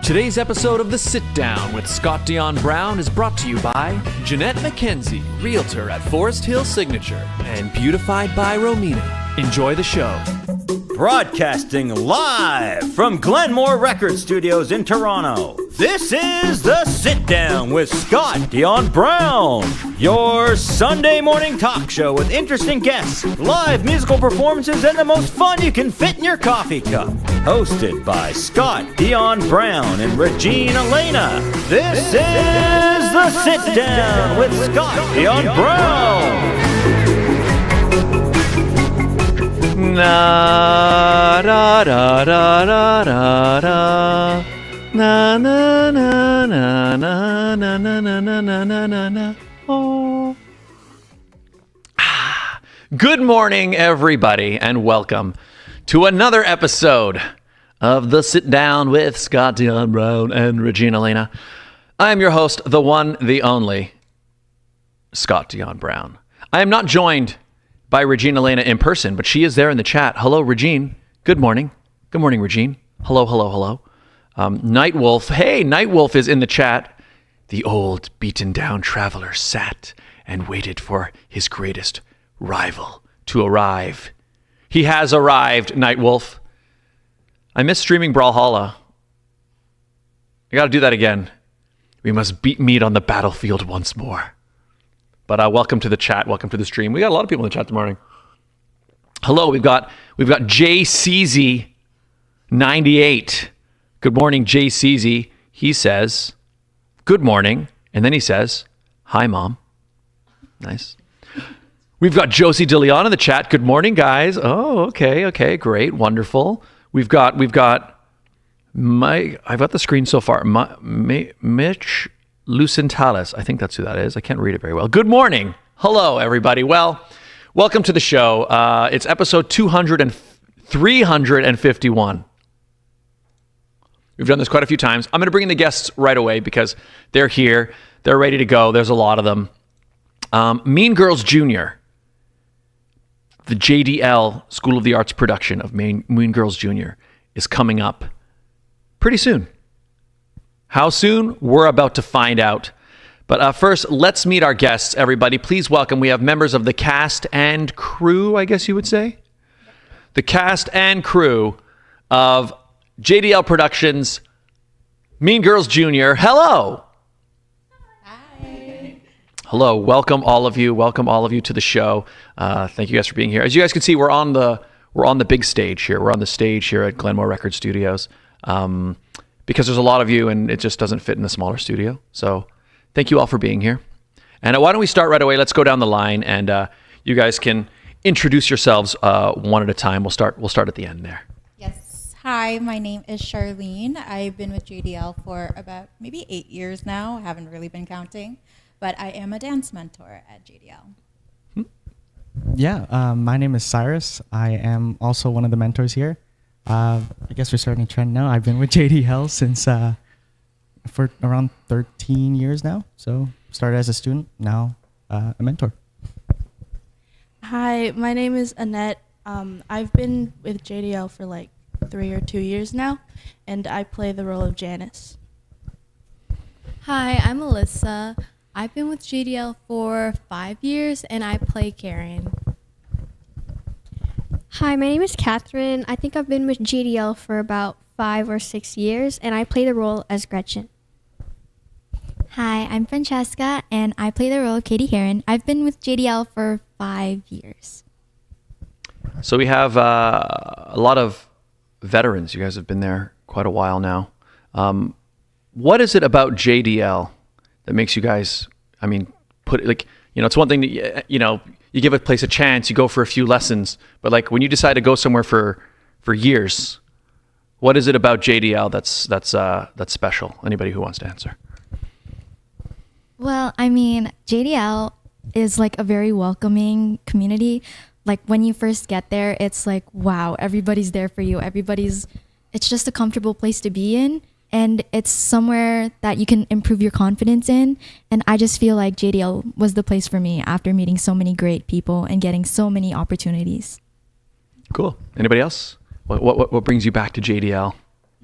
Today's episode of The Sit Down with Scott Dion Brown is brought to you by Jeanette McKenzie, Realtor at Forest Hill Signature, and beautified by Romina. Enjoy the show. Broadcasting live from Glenmore Record Studios in Toronto, this is The Sit Down with Scott Dion Brown, your Sunday morning talk show with interesting guests, live musical performances, and the most fun you can fit in your coffee cup. Hosted by Scott Dion Brown and Regine Alaina, this is The Sit Down with Scott Dion Brown. Na da da da da da da na na na na na na na na na na na na. Oh. Good morning, everybody, and welcome to another episode of The Sit Down with Scott Dion Brown and Regine Alaina. I am your host, the one, the only, Scott Dion Brown. I am not joined by Regine Alaina in person, but she is there in the chat. Hello, Regine. Good morning. Good morning, Regine. Hello, hello, hello. Nightwolf. Hey, Nightwolf is in the chat. The old, beaten-down traveler sat and waited for his greatest rival to arrive. He has arrived, Nightwolf. I miss streaming Brawlhalla. I got to do that again. We must beat meat on the battlefield once more. But welcome to the chat. Welcome to the stream. We got a lot of people in the chat this morning. Hello, we've got JCZ98. Good morning, JCZ. He says, good morning. And then he says, hi, Mom. Nice. We've got Josie DeLeon in the chat. Good morning, guys. Oh, okay, great, wonderful. We've got I've got the screen so far. Mitch Lucentalis. I think that's who that is. I can't read it very well. Good morning. Hello, everybody. Well, welcome to the show. It's episode 351. We've done this quite a few times. I'm going to bring in the guests right away because they're here. They're ready to go. There's a lot of them. Mean Girls Jr., the JDL School of the Arts production of Mean Girls Jr. is coming up pretty soon. How soon? We're about to find out. But first, let's meet our guests, everybody. Please welcome, we have members of the cast and crew, I guess you would say. The cast and crew of JDL Productions, Mean Girls Jr. Hello. Hi. Hello. Welcome all of you. Welcome all of you to the show. Thank you guys for being here. As you guys can see, we're on the big stage here. We're on the stage here at Glenmore Record Studios. Because there's a lot of you and it just doesn't fit in the smaller studio. So thank you all for being here. And why don't we start right away? Let's go down the line and you guys can introduce yourselves one at a time. We'll start at the end there. Yes. Hi, my name is Charlene. I've been with JDL for about maybe 8 years now. I haven't really been counting, but I am a dance mentor at JDL. Yeah, my name is Cyrus. I am also one of the mentors here. I guess we're starting a trend now. I've been with JDL since for around 13 years now. So started as a student, now a mentor. Hi, my name is Annette. I've been with JDL for like 3 or 2 years now, and I play the role of Janice. Hi, I'm Alyssa. I've been with JDL for 5 years, and I play Karen. Hi, my name is Catherine. I think I've been with JDL for about 5 or 6 years, and I play the role as Gretchen. Hi, I'm Francesca, and I play the role of Katie Heron. I've been with JDL for 5 years. So we have a lot of veterans. You guys have been there quite a while now. What is it about JDL that makes you guys, it's one thing that, you give a place a chance, you go for a few lessons, but like when you decide to go somewhere for years, what is it about JDL that's special? Anybody who wants to answer? Well, JDL is like a very welcoming community. Like when you first get there, it's like, wow, everybody's there for you. It's just a comfortable place to be in. And it's somewhere that you can improve your confidence in. And I just feel like JDL was the place for me after meeting so many great people and getting so many opportunities. Cool. Anybody else? What brings you back to JDL?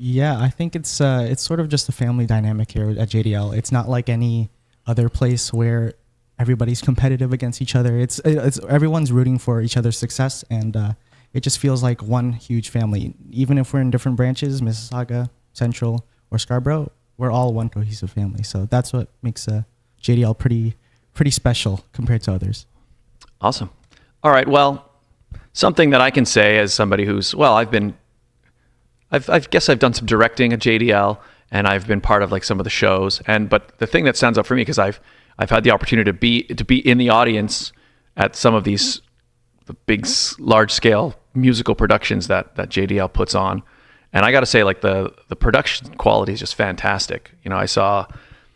Yeah, I think it's sort of just a family dynamic here at JDL. It's not like any other place where everybody's competitive against each other. It's everyone's rooting for each other's success, and it just feels like one huge family. Even if we're in different branches, Mississauga, Central, or Scarborough, we're all one cohesive family. So that's what makes JDL pretty special compared to others. Awesome. All right. Well, something that I can say as somebody who's, well, I guess I've done some directing at JDL, and I've been part of like some of the shows. But the thing that stands out for me, because I've had the opportunity to be in the audience at some of these big, large scale musical productions that JDL puts on, and I got to say, like the production quality is just fantastic. You know, I saw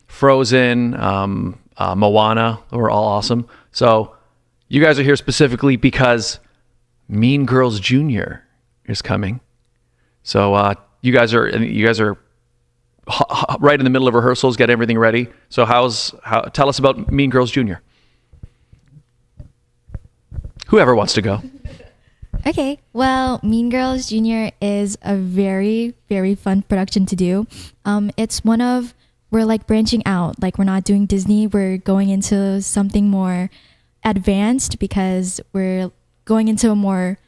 Frozen, Moana, were all awesome. So you guys are here specifically because Mean Girls Jr. is coming. So you guys are right in the middle of rehearsals, get everything ready. So tell us about Mean Girls Jr. Whoever wants to go. Okay, well, Mean Girls Jr. is a very, very fun production to do. We're like branching out. Like, we're not doing Disney. We're going into something more advanced because we're going into a more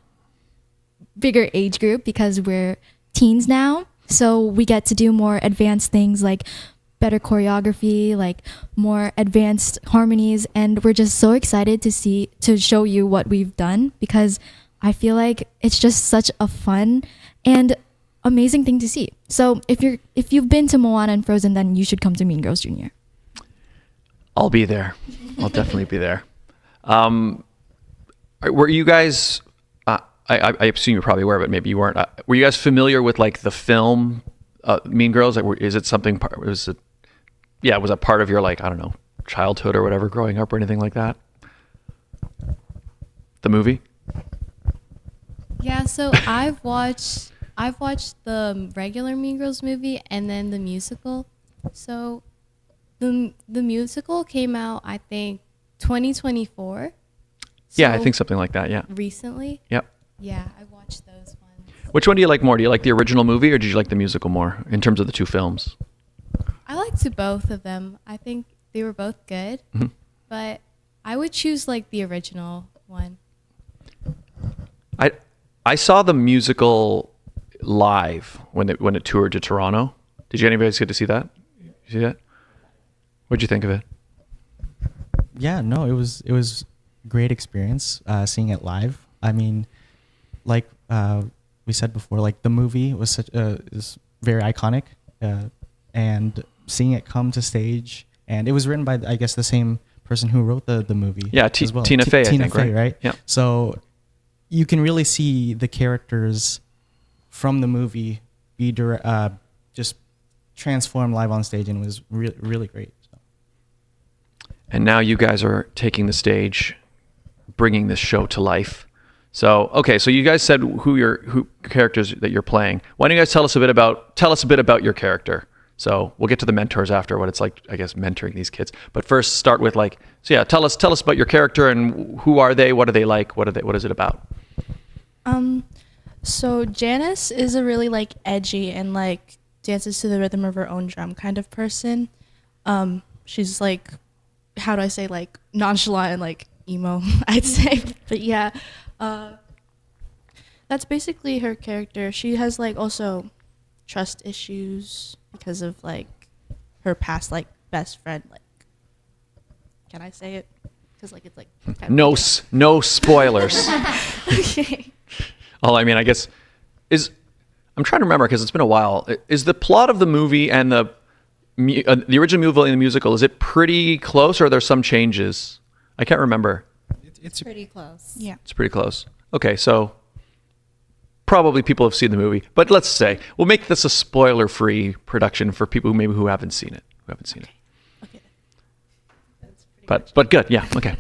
bigger age group because we're teens now. So we get to do more advanced things like better choreography, like more advanced harmonies. And we're just so excited to show you what we've done, because I feel like it's just such a fun and amazing thing to see. So if you've been to Moana and Frozen, then you should come to Mean Girls Jr. I'll be there. I'll definitely be there. Were you guys? I assume you probably were, but maybe you weren't. Were you guys familiar with like the film Mean Girls? Like, is it something? Was it part of your, like, I don't know, childhood or whatever, growing up or anything like that? The movie? Yeah, so I've watched the regular Mean Girls movie and then the musical. So the musical came out, I think, 2024. Yeah, I think something like that. Yeah. Recently. Yep. Yeah, I watched those ones. Which one do you like more? Do you like the original movie or did you like the musical more in terms of the two films? I liked both of them. I think they were both good, but I would choose like the original one. I saw the musical live when it toured to Toronto. Did you anybody get to see that? You see that? What'd you think of it? Yeah, no, it was great experience seeing it live. I mean, like we said before, like the movie was is very iconic, and seeing it come to stage, and it was written by, I guess, the same person who wrote the movie. Yeah, as well. Tina Fey, I Tina think, Fey, right? Yeah. So you can really see the characters from the movie be just transformed live on stage, and it was really great. So. And now you guys are taking the stage, bringing this show to life. So, okay, so you guys said who characters that you're playing. Why don't you guys tell us a bit about your character? So we'll get to the mentors after, what it's like, I guess, mentoring these kids. But first, start with tell us about your character and who are they? What are they like? What is it about? So Janice is a really like edgy and like dances to the rhythm of her own drum kind of person. She's like, how do I say, like nonchalant and like emo, I'd say. But yeah, that's basically her character. She has like also trust issues because of like her past like best friend. Like, can I say it? Because like it's like no spoilers. Okay. Well, I mean, I guess I'm trying to remember because it's been a while. Is the plot of the movie and the original movie and the musical, is it pretty close, or are there some changes? I can't remember. It's pretty close. Yeah. It's pretty close. Okay, so probably people have seen the movie, but let's say we'll make this a spoiler-free production for people who haven't seen it. Okay. But good, yeah, okay.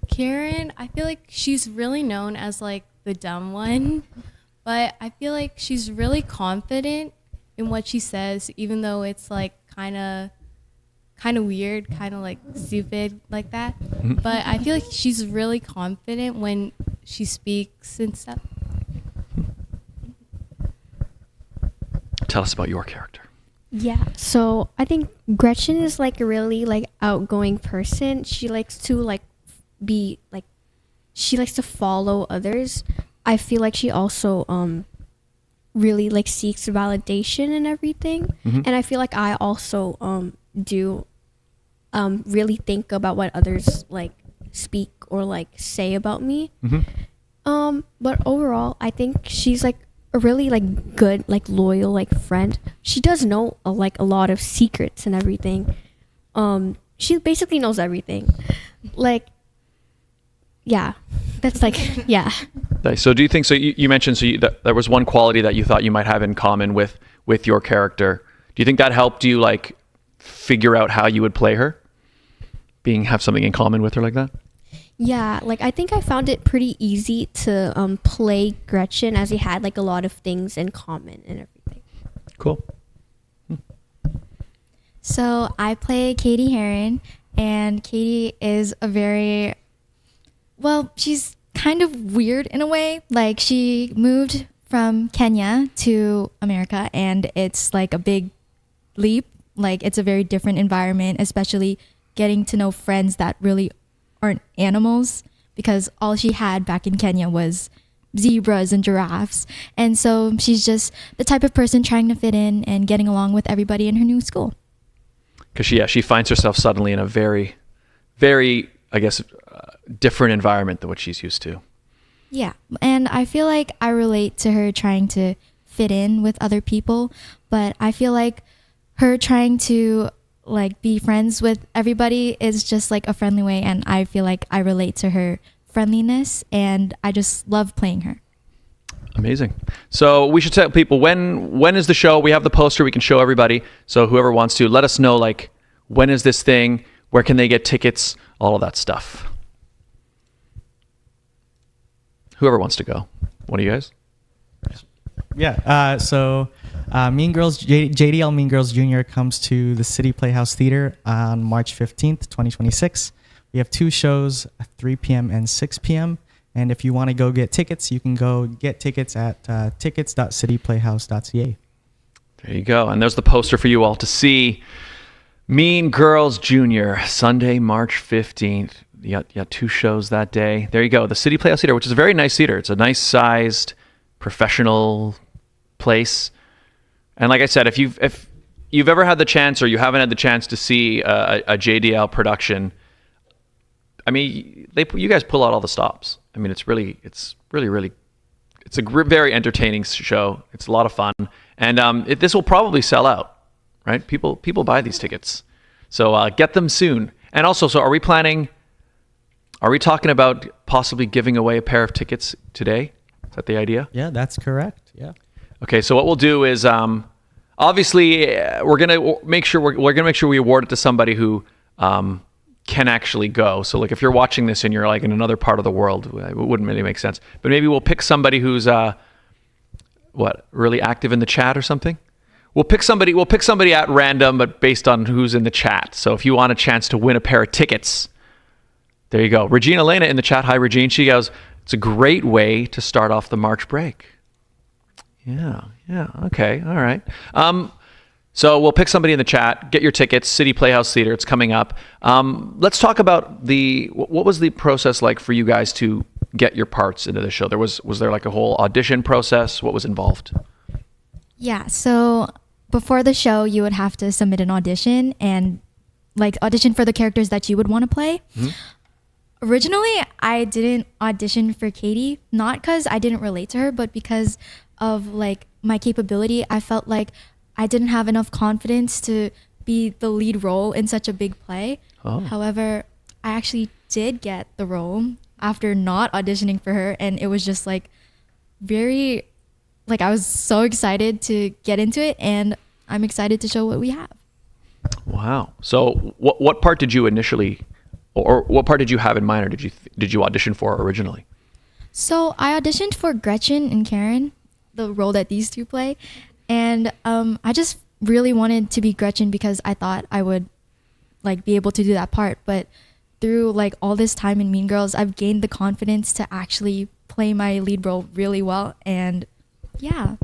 Karen, I feel like she's really known as like the dumb one, but I feel like she's really confident in what she says, even though it's like kind of weird, kind of like stupid like that. But I feel like she's really confident when she speaks and stuff. tell us about your character. Yeah, so I think Gretchen is like a really like outgoing person. She likes to like be like, she likes to follow others. I feel like she also really like seeks validation and everything. And I feel like I also do really think about what others like speak or like say about me. But overall, I think she's like a really like good, like loyal, like friend. She does know like a lot of secrets and everything. She basically knows everything. Like, yeah, that's like, yeah. Nice. So do you think, so you mentioned, that there was one quality that you thought you might have in common with your character. Do you think that helped you like figure out how you would play her? Have something in common with her like that? Yeah, like I think I found it pretty easy to play Gretchen, as we had like a lot of things in common and everything. Cool. So I play Katie Heron, and Katie is she's kind of weird in a way. Like, she moved from Kenya to America, and it's like a big leap. Like, it's a very different environment, especially getting to know friends that really aren't animals, because all she had back in Kenya was zebras and giraffes. And so she's just the type of person trying to fit in and getting along with everybody in her new school. Because she finds herself suddenly in a very, very, I guess, different environment than what she's used to. Yeah, and I feel like I relate to her trying to fit in with other people, but I feel like her trying to like be friends with everybody is just like a friendly way, and I feel like I relate to her friendliness, and I just love playing her. Amazing. So we should tell people when is the show? We have the poster, we can show everybody. So whoever wants to, let us know like, when is this thing? Where can they get tickets? All of that stuff. Whoever wants to go. One of you guys? Yeah. So Mean Girls, JDL Mean Girls Jr. comes to the City Playhouse Theater on March 15th, 2026. We have two shows, 3 p.m. and 6 p.m. And if you want to go get tickets, you can go get tickets at tickets.cityplayhouse.ca. There you go. And there's the poster for you all to see. Mean Girls Jr., Sunday, March 15th. You got two shows that day. There you go. The City Playhouse Theater, which is a very nice theater. It's a nice sized, professional place. And like I said, if you've ever had the chance, or you haven't had the chance to see a JDL production, I mean, you guys pull out all the stops. I mean, it's really, it's a very entertaining show. It's a lot of fun, and this will probably sell out, right? People buy these tickets, so get them soon. And also, so are we talking about possibly giving away a pair of tickets today? Is that the idea? Yeah, that's correct. Yeah. Okay, so what we'll do is, obviously, we're gonna make sure we award it to somebody who can actually go. So, like, if you're watching this and you're like in another part of the world, it wouldn't really make sense. But maybe we'll pick somebody who's really active in the chat or something. We'll pick somebody at random, but based on who's in the chat. So, if you want a chance to win a pair of tickets, there you go. Regine Alaina in the chat. Hi, Regine. She goes, it's a great way to start off the March break. Yeah. Okay. All right. So we'll pick somebody in the chat. Get your tickets. City Playhouse Theater. It's coming up. Let's talk about what was the process like for you guys to get your parts into the show? Was there like a whole audition process? What was involved? Yeah. So before the show, you would have to submit an audition and like audition for the characters that you would want to play. Mm-hmm. Originally, I didn't audition for Katie, not because I didn't relate to her, but because of like my capability. I felt like I didn't have enough confidence to be the lead role in such a big play. Oh. However, I actually did get the role after not auditioning for her, and it was just like very, like I was so excited to get into it, and I'm excited to show what we have. Wow. So what part did you initially, or what part did you have in mind, or did you audition for originally? So I auditioned for Gretchen and Karen, the role that these two play. And I just really wanted to be Gretchen because I thought I would like be able to do that part. But through like all this time in Mean Girls, I've gained the confidence to actually play my lead role really well. And yeah.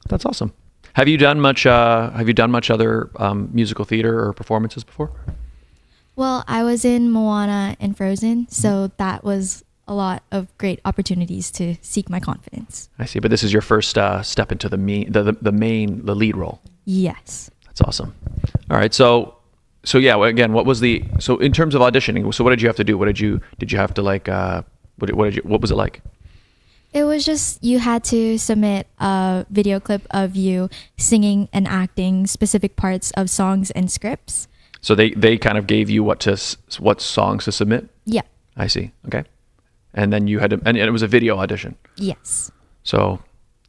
That's awesome. Have you done much other musical theater or performances before? Well, I was in Moana and Frozen, so that was a lot of great opportunities to seek my confidence. I see, but this is your first step into the lead role. Yes. That's awesome. All right, so yeah. Again, what was so in terms of auditioning? So what did you have to do? Did you have to like? What was it like? It was just you had to submit a video clip of you singing and acting specific parts of songs and scripts. So they kind of gave you what songs to submit? Yeah. I see. Okay. And then you had to, and it was a video audition. Yes. So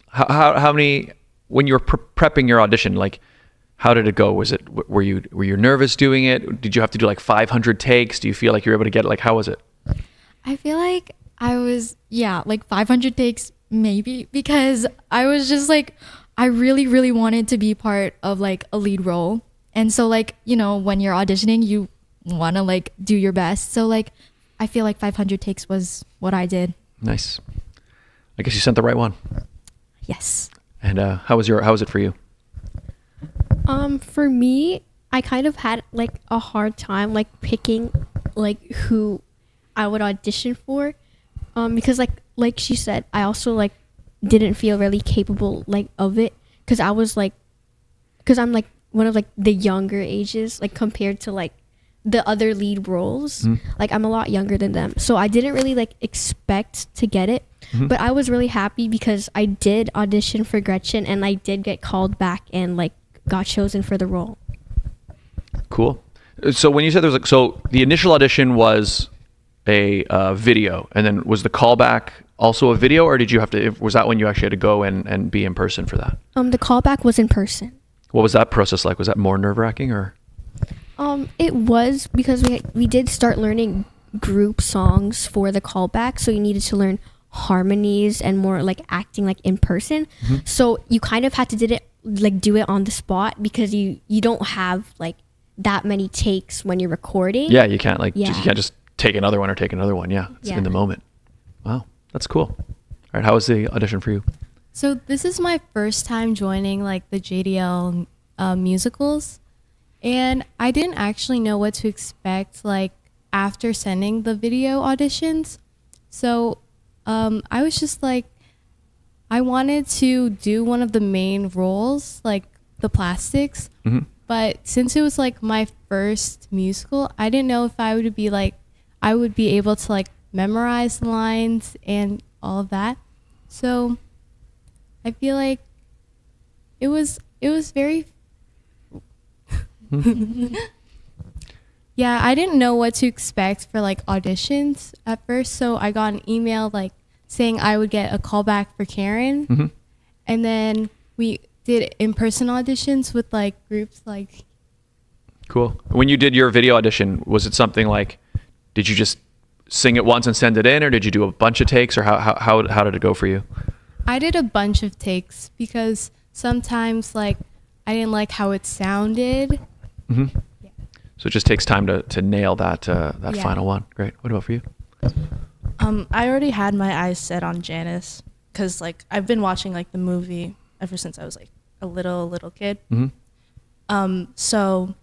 how many, when you were prepping your audition, like how did it go? Were you nervous doing it? Did you have to do like 500 takes? Do you feel like you were able to get it? Like, how was it? I feel like I was, like 500 takes maybe, because I was just like, I really, really wanted to be part of like a lead role. And so like, when you're auditioning, you want to like do your best. So like, I feel like 500 takes was what I did. Nice. I guess you sent the right one. Yes. And how was it for you? For me, I kind of had like a hard time like picking like who I would audition for, because like she said, I also like didn't feel really capable like of it, because I'm like one of like the younger ages like compared to like the other lead roles. Like I'm a lot younger than them, so I didn't really like expect to get it. But I was really happy because I did audition for Gretchen and I did get called back and like got chosen for the role. Cool. So when you said there was so the initial audition was a video, and then was the callback also a video, or was that when you actually had to go and be in person for that? The callback was in person. What was that process like? Was that more nerve-wracking or? It was, because we did start learning group songs for the callback, so you needed to learn harmonies and more like acting like in person. So you kind of had to do it on the spot, because you don't have like that many takes when you're recording. Yeah, you can't you can't just take another one. Yeah, it's in the moment. Wow, that's cool. All right, how was the audition for you? So this is my first time joining like the JDL musicals, and I didn't actually know what to expect like after sending the video auditions. So I was just like, I wanted to do one of the main roles, like the plastics, but since it was like my first musical, I didn't know if I would be able to like memorize the lines and all of that. So I feel like it was very yeah, I didn't know what to expect for like auditions at first, so I got an email like saying I would get a call back for Karen, and then we did in-person auditions with like groups like. Cool. When you did your video audition, was it something like, did you just sing it once and send it in, or did you do a bunch of takes, or how did it go for you? I did a bunch of takes because sometimes like I didn't like how it sounded. Yeah. So it just takes time to nail that final one. Great. What about for you? I already had my eyes set on Janice, because like I've been watching like the movie ever since I was like a little kid. So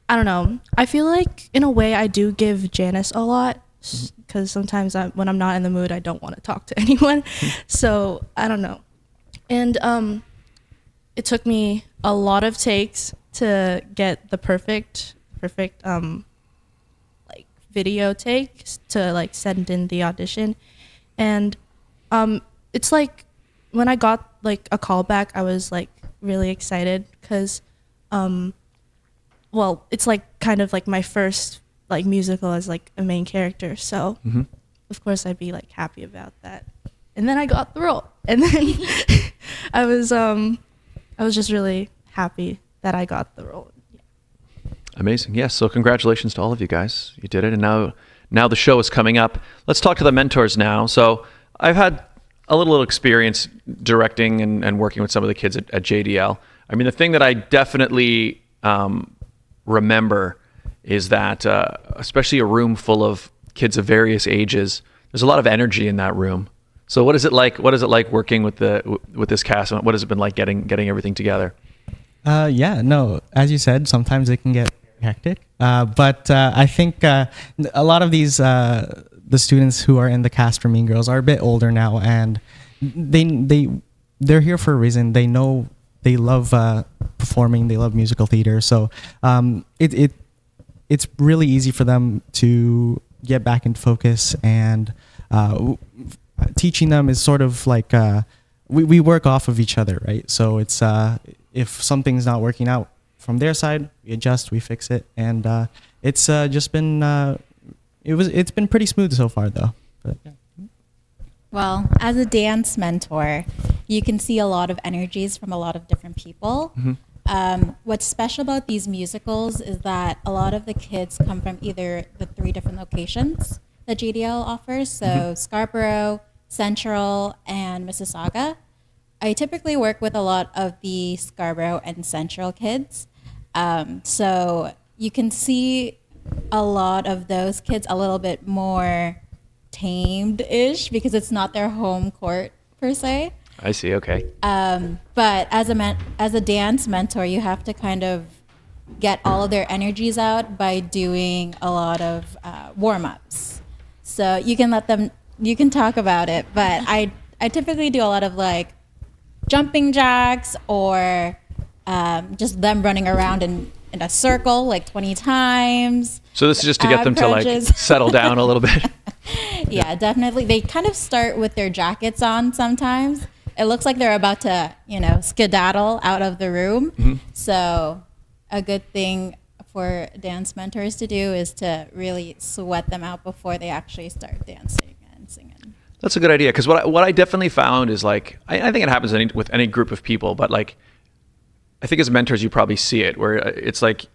I don't know. I feel like in a way I do give Janice a lot, because sometimes when I'm not in the mood, I don't want to talk to anyone. So I don't know. And it took me a lot of takes to get the perfect like video take to like send in the audition. And it's like when I got like a callback, I was like really excited, because well, it's like kind of like my first like musical as like a main character, so of course I'd be like happy about that. And then I got the role, and then I was just really happy that I got the role. Amazing. Yes. So congratulations to all of you guys. You did it. And now the show is coming up. Let's talk to the mentors now. So I've had a little experience directing and working with some of the kids at JDL. I mean, the thing that I definitely remember is that, especially a room full of kids of various ages, there's a lot of energy in that room. So what is it like? What is it like working with this cast? And what has it been like getting everything together? Yeah, no, as you said, sometimes it can get hectic. But I think a lot of these the students who are in the cast for Mean Girls are a bit older now, and they're here for a reason. They know they love performing. They love musical theater. So it's really easy for them to get back into focus, and teaching them is sort of like we work off of each other, right? So it's if something's not working out from their side, we adjust, we fix it, and it's just been it's been pretty smooth so far, though. But, yeah. Well, as a dance mentor, you can see a lot of energies from a lot of different people. What's special about these musicals is that a lot of the kids come from either the 3 different locations that JDL offers, so Scarborough, Central, and Mississauga. I typically work with a lot of the Scarborough and Central kids. So you can see a lot of those kids a little bit more tamed-ish because it's not their home court per se. I see. Okay. But as a dance mentor, you have to kind of get all of their energies out by doing a lot of warm-ups. So you can talk about it, but I typically do a lot of like jumping jacks or just them running around in a circle like 20 times. So this is just to get them to like settle down a little bit. Yeah, definitely. They kind of start with their jackets on sometimes. It looks like they're about to, skedaddle out of the room. So a good thing for dance mentors to do is to really sweat them out before they actually start dancing and singing. That's a good idea, because what I definitely found is like I think it happens with any group of people, but like I think as mentors you probably see it where it's like,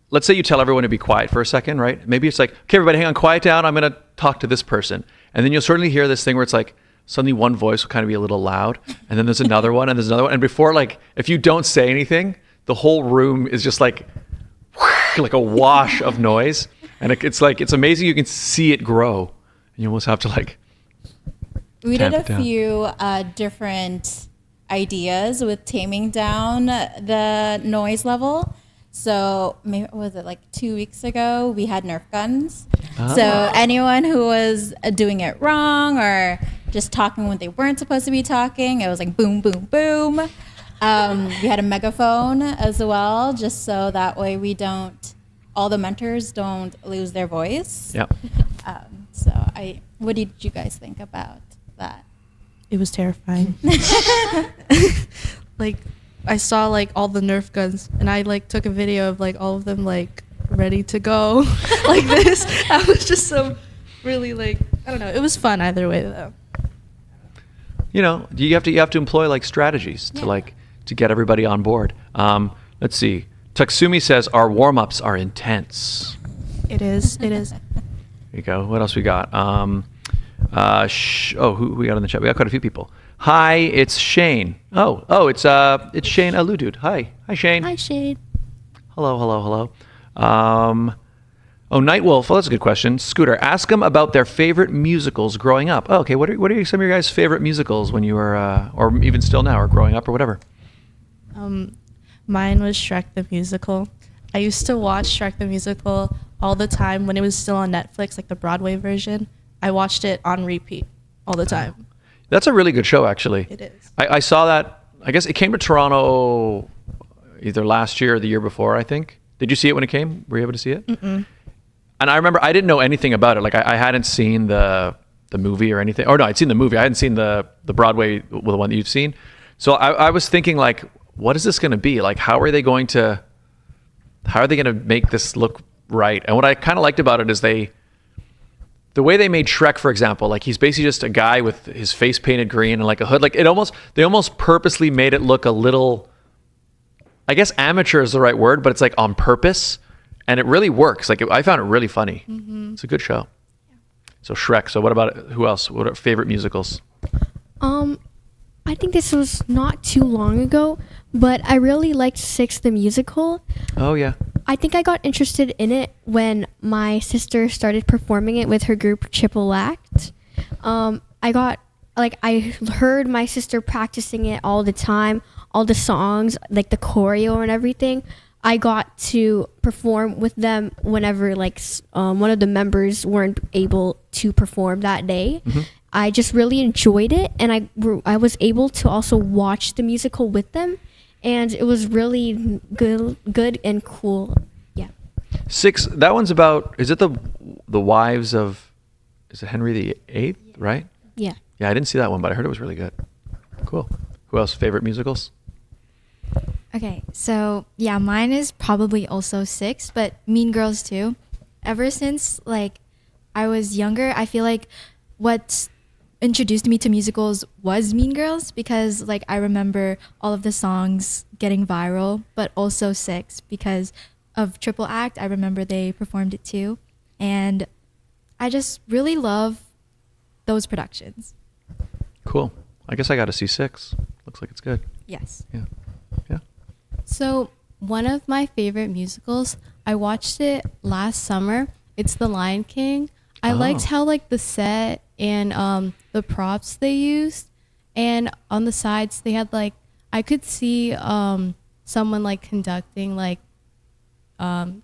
let's say you tell everyone to be quiet for a second, right? Maybe it's like, okay, everybody hang on, quiet down. I'm going to talk to this person. And then you'll certainly hear this thing where it's like, suddenly one voice will kind of be a little loud. And then there's another one and there's another one. And before, like, if you don't say anything, the whole room is just like a wash of noise. And it's like, it's amazing. You can see it grow. And you almost have to like, we did a few different ideas with taming down the noise level. So maybe, was it like 2 weeks ago, we had Nerf guns. So anyone who was doing it wrong or just talking when they weren't supposed to be talking, it was like boom, boom, boom. We had a megaphone as well, just so that way all the mentors don't lose their voice. Yep. What did you guys think about that? It was terrifying. Like, I saw like all the Nerf guns, and I like took a video of like all of them like ready to go like this. I was just so really like, I don't know. It was fun either way though. You have to employ like strategies to get everybody on board. Let's see. Taksumi says our warm-ups are intense. It is. There you go. What else we got? Who we got in the chat? We got quite a few people. Hi, it's Shane. It's Shane Aludud. Hi, Shane. Hi, Shane. Hello. Nightwolf. Oh, that's a good question. Scooter, ask them about their favorite musicals growing up. Oh, okay, what are some of your guys' favorite musicals when you were, or even still now, or growing up, or whatever? Mine was Shrek the Musical. I used to watch Shrek the Musical all the time when it was still on Netflix, like the Broadway version. I watched it on repeat all the time. That's a really good show, actually. It is. I saw that. I guess it came to Toronto either last year or the year before, I think. Did you see it when it came? Were you able to see it? Mm-mm. And I remember I didn't know anything about it. Like I hadn't seen the movie or anything. Or no, I'd seen the movie. I hadn't seen the Broadway, the one that you've seen. So I was thinking like, what is this going to be? Like, how are they going to make this look right? And what I kind of liked about it is the way they made Shrek, for example, like he's basically just a guy with his face painted green and like a hood. Like they almost purposely made it look a little, I guess amateur is the right word, but it's like on purpose, and it really works. Like I found it really funny. Mm-hmm. It's a good show. Yeah. So Shrek. So what about who else? What are favorite musicals? I think this was not too long ago, but I really liked Six the Musical. Oh yeah. I think I got interested in it when my sister started performing it with her group Triple Act. I got I heard my sister practicing it all the time, all the songs, like the choreo and everything. I got to perform with them whenever one of the members weren't able to perform that day. I just really enjoyed it, and I was able to also watch the musical with them, and it was really good and cool. Yeah. 6. That one's about. Is it the wives of? Is it Henry VIII? Right. Yeah. Yeah, I didn't see that one, but I heard it was really good. Cool. Who else? Favorite musicals? Okay, so yeah, mine is probably also 6, but Mean Girls too. Ever since I was younger, I feel like what introduced me to musicals was Mean Girls, because I remember all of the songs getting viral, but also 6 because of Triple Act. I remember they performed it too, and I just really love those productions. Cool. I guess I got to see 6. Looks like it's good. Yes. Yeah. Yeah. So one of my favorite musicals, I watched it last summer. It's The Lion King. I liked how the set and the props they used, and on the sides they had I could see someone conducting I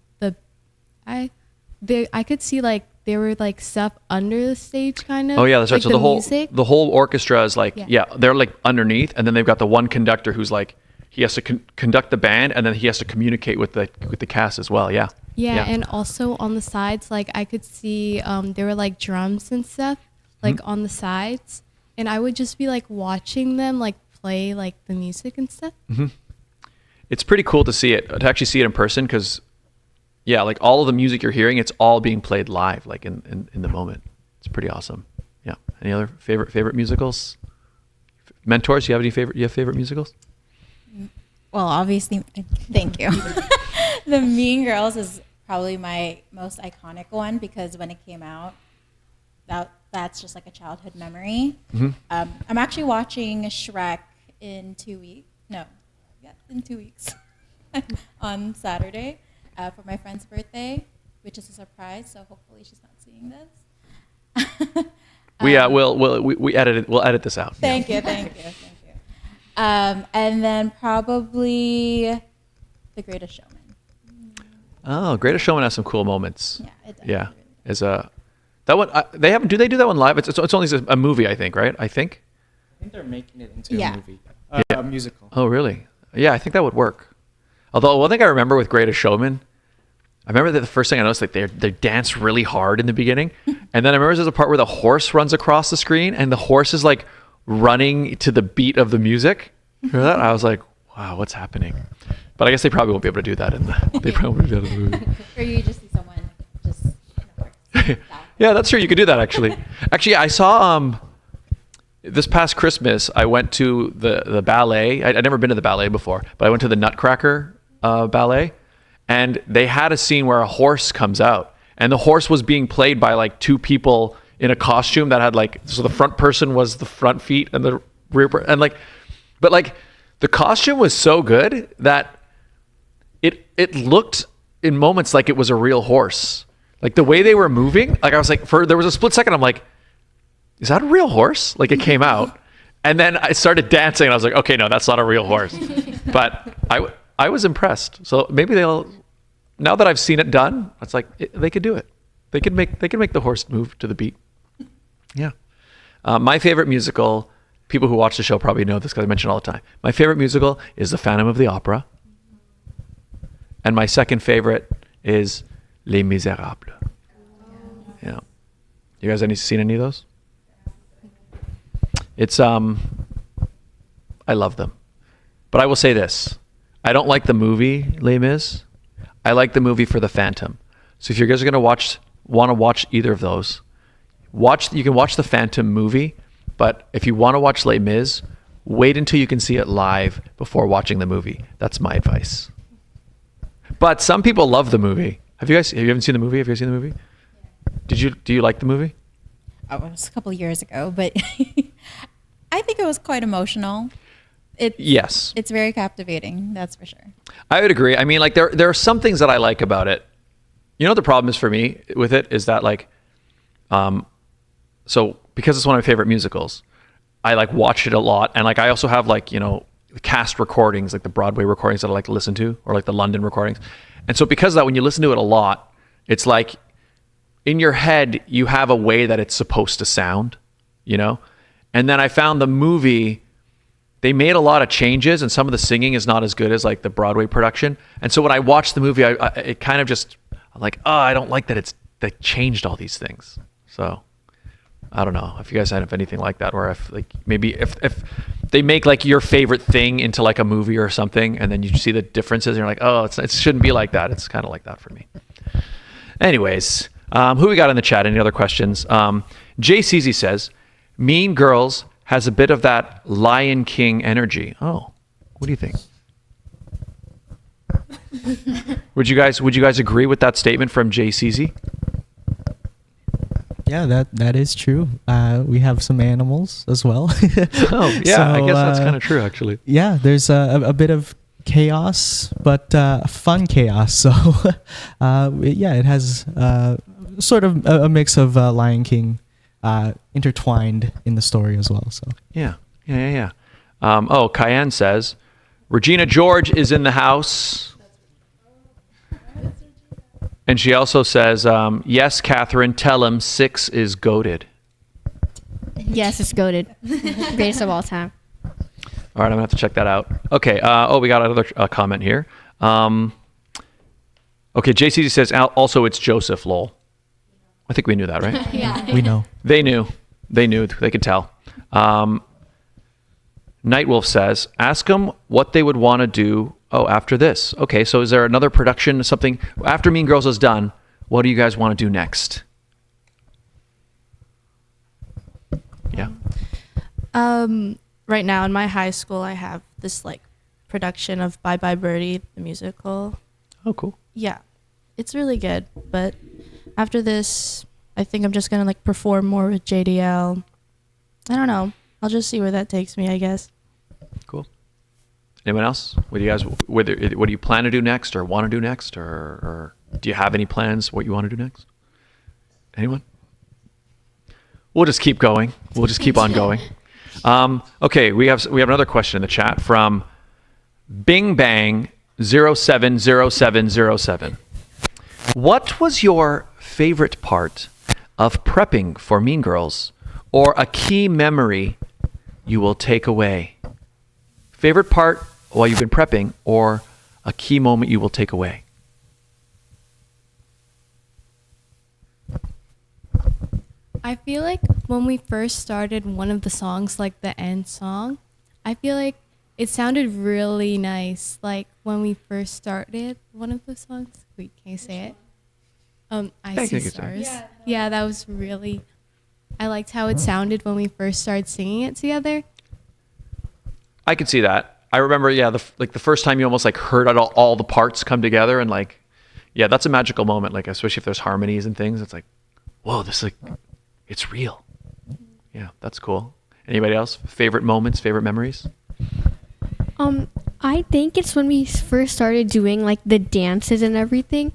could see there were stuff under the stage kind of. Oh yeah, that's right. So the music. whole orchestra is Yeah. they're underneath, and then they've got the one conductor who's he has to conduct the band, and then he has to communicate with the cast as well. Yeah. Yeah, and also on the sides, I could see there were drums and stuff on the sides, and I would just be watching them play the music and stuff. It's pretty cool to actually see it in person, because all of the music you're hearing, it's all being played live, in the moment. It's pretty awesome. Yeah. Any other favorite musicals? Mentors, you have favorite musicals? Well, obviously, thank you. The Mean Girls is probably my most iconic one, because when it came out, that's just a childhood memory. I'm actually watching Shrek in 2 weeks. In 2 weeks on Saturday for my friend's birthday, which is a surprise. So hopefully she's not seeing this. We edit it. We'll edit this out. Thank you. And then probably The Greatest Showman. Oh, Greatest Showman has some cool moments. Yeah, it does. Yeah, that one. They haven't. Do they do that one live? It's only a movie, I think, right? I think they're making it into a movie, a musical. Oh, really? Yeah, I think that would work. Although one thing I remember with Greatest Showman, I remember that the first thing I noticed, they dance really hard in the beginning, and then I remember there's a part where the horse runs across the screen, and the horse is running to the beat of the music. Remember that? I was like, wow, what's happening? But I guess they probably won't be able to do that in the movie. Or you just see someone just. Yeah, that's true. You could do that actually. Actually, I saw this past Christmas. I went to the ballet. I'd never been to the ballet before, but I went to the Nutcracker ballet, and they had a scene where a horse comes out, and the horse was being played by 2 people in a costume that had so the front person was the front feet and the rear and but the costume was so good that it looked in moments like it was a real horse. The way they were moving, I was there was a split second, I'm like, is that a real horse? It came out, and then I started dancing, and I was like, okay, no, that's not a real horse. But I was impressed. So maybe now that I've seen it done, it's they could do it. They could make the horse move to the beat. Yeah. My favorite musical, people who watch the show probably know this because I mention it all the time. My favorite musical is The Phantom of the Opera. And my second favorite is Les Miserables. Yeah. You guys seen any of those? It's I love them. But I will say this. I don't like the movie Les Mis. I like the movie for the Phantom. So if you guys are going to want to watch either of those, you can watch the Phantom movie, but if you want to watch Les Mis, wait until you can see it live before watching the movie. That's my advice. But some people love the movie. Have you haven't seen the movie? Have you guys seen the movie? Do you like the movie? It was a couple of years ago, but I think it was quite emotional. Yes. It's very captivating, that's for sure. I would agree. I mean, there are some things that I like about it. You know what the problem is for me with it is that so because it's one of my favorite musicals, I like watched it a lot, and like I also have like, you know, cast recordings, like the Broadway recordings that I like to listen to, or like the London recordings. And so because of that, when you listen to it a lot, it's like in your head you have a way that it's supposed to sound, you know. And then I found the movie, they made a lot of changes, and some of the singing is not as good as like the Broadway production. And so when I watched the movie, it kind of just, I'm like, oh, I don't like that they changed all these things. So I don't know if you guys have anything like that, or if like maybe if they make like your favorite thing into like a movie or something, and then you see the differences, and you're like, oh, it shouldn't be like that. It's kind of like that for me. Anyways, who we got in the chat? Any other questions? Jay CZ says, Mean Girls has a bit of that Lion King energy. Oh, what do you think? Would you guys agree with that statement from Jay CZ? Yeah, that is true. We have some animals as well. Oh, yeah, I guess that's kind of true, actually. Yeah, there's a bit of chaos, but fun chaos. So, yeah, it has sort of a mix of Lion King intertwined in the story as well. So Yeah. Oh, Cayenne says, Regina George is in the house. And she also says, yes, Catherine, tell him 6 is goated. Yes, it's goated. Greatest of all time. All right, I'm going to have to check that out. Okay, we got another comment here. Okay, JC says, also it's Joseph, lol. I think we knew that, right? Yeah. we know. They knew. They could tell. Nightwolf says, ask them what they would want to do after this. Okay, so is there another production, something, after Mean Girls is done, what do you guys want to do next? Yeah. Right now in my high school, I have this like production of Bye Bye Birdie, the musical. Oh, cool. Yeah, it's really good. But after this, I think I'm just gonna like perform more with JDL. I don't know. I'll just see where that takes me, I guess. Cool. Anyone else? What do you plan to do next, or want to do next, or do you have any plans what you want to do next? Anyone? We'll just keep going. We'll just keep on going. Okay, we have another question in the chat from Bing Bang 070707. What was your favorite part of prepping for Mean Girls, or a key memory you will take away? Favorite part while you've been prepping, or a key moment you will take away? I feel like when we first started one of the songs, like the end song, I feel like it sounded really nice. Like when we first started one of the songs. Wait, can you say it? I See Stars. Yeah, that was really, I liked how it sounded when we first started singing it together. I could see that. I remember, the first time you almost like heard all the parts come together, and like, yeah, that's a magical moment. Like, especially if there's harmonies and things, it's like, whoa, this like, it's real. Yeah, that's cool. Anybody else? Favorite moments, favorite memories? I think it's when we first started doing like the dances and everything,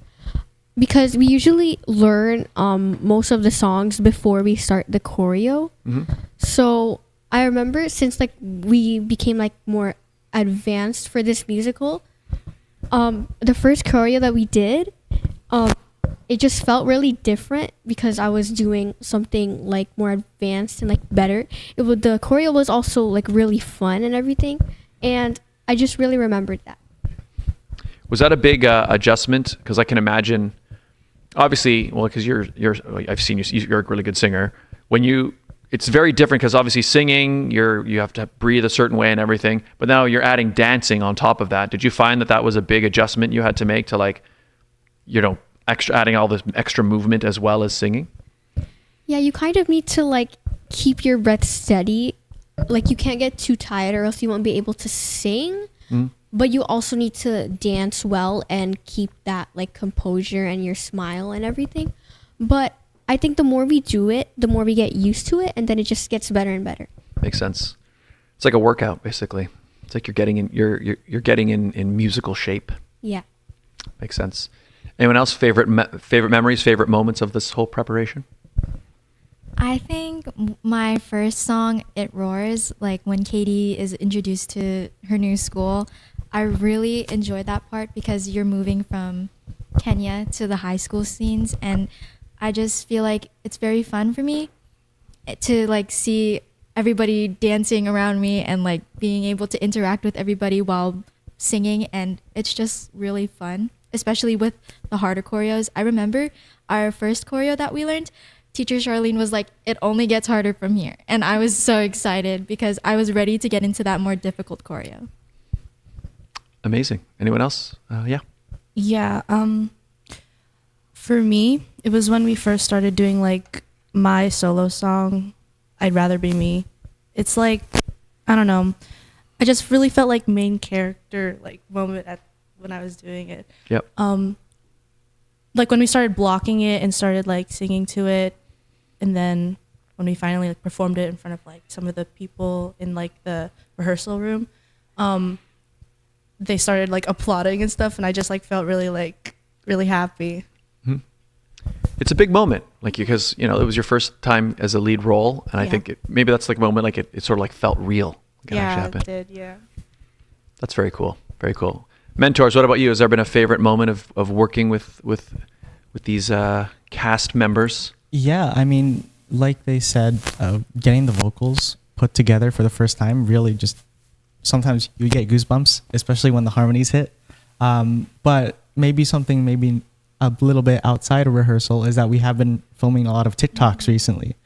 because we usually learn most of the songs before we start the choreo. Mm-hmm. So I remember, since like we became like more advanced for this musical, the first choreo that we did, it just felt really different because I was doing something like more advanced and like better. The choreo was also like really fun and everything, and I just really remembered that. Was that a big adjustment? Because I can imagine, obviously, well, because I've seen you, you're a really good singer. It's very different because obviously singing, you have to breathe a certain way and everything, but now you're adding dancing on top of that. Did you find that was a big adjustment you had to make to like, adding all this extra movement as well as singing? Yeah, you kind of need to like keep your breath steady. Like you can't get too tired or else you won't be able to sing. Mm. But you also need to dance well and keep that like composure and your smile and everything. But I think the more we do it, the more we get used to it, and then it just gets better and better. Makes sense. It's like a workout, basically. It's like you're getting in musical shape. Yeah. Makes sense. Anyone else? Favorite memories, favorite moments of this whole preparation? I think my first song, It Roars, like when Katie is introduced to her new school, I really enjoyed that part because you're moving from Kenya to the high school scenes, and I just feel like it's very fun for me to like see everybody dancing around me and like being able to interact with everybody while singing, and it's just really fun, especially with the harder choreos. I remember our first choreo that we learned, teacher Charlene was like, it only gets harder from here, and I was so excited because I was ready to get into that more difficult choreo. Amazing. Anyone else? Yeah. Yeah. For me, it was when we first started doing like my solo song, I'd Rather Be Me. It's like, I don't know. I just really felt like main character like moment when I was doing it. Yep. Like when we started blocking it and started like singing to it, and then when we finally like performed it in front of like some of the people in like the rehearsal room, they started like applauding and stuff, and I just like felt really happy. It's a big moment, like, because it was your first time as a lead role, and I think maybe that's like a moment like it sort of like felt real. Like Yeah, it did. Yeah. That's very cool. Very cool. Mentors, what about you? Has there been a favorite moment of working with these cast members? Yeah, I mean, like they said, getting the vocals put together for the first time really just sometimes you get goosebumps, especially when the harmonies hit. But maybe a little bit outside of rehearsal is that we have been filming a lot of TikToks recently,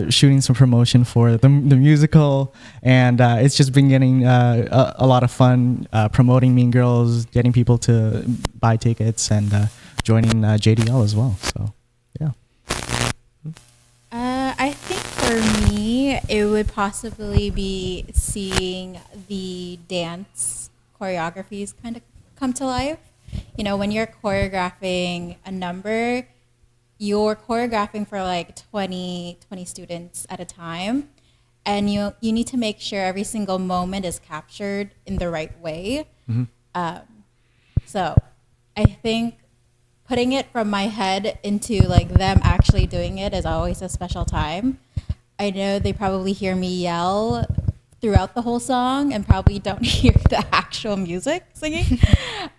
shooting some promotion for the musical, and it's just been getting a lot of fun promoting Mean Girls, getting people to buy tickets, and joining JDL as well. So, yeah. I think for me, it would possibly be seeing the dance choreographies kind of come to life. When you're choreographing a number, you're choreographing for like 20 students at a time. And you need to make sure every single moment is captured in the right way. So I think putting it from my head into like them actually doing it is always a special time. I know they probably hear me yell throughout the whole song and probably don't hear the actual music singing.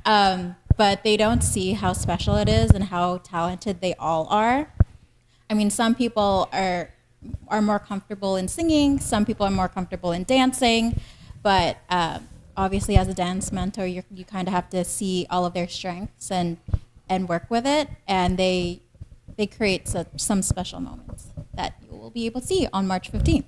But they don't see how special it is and how talented they all are. I mean, some people are more comfortable in singing, some people are more comfortable in dancing, but obviously as a dance mentor, you kind of have to see all of their strengths and work with it, and they create some special moments that you will be able to see on March 15th.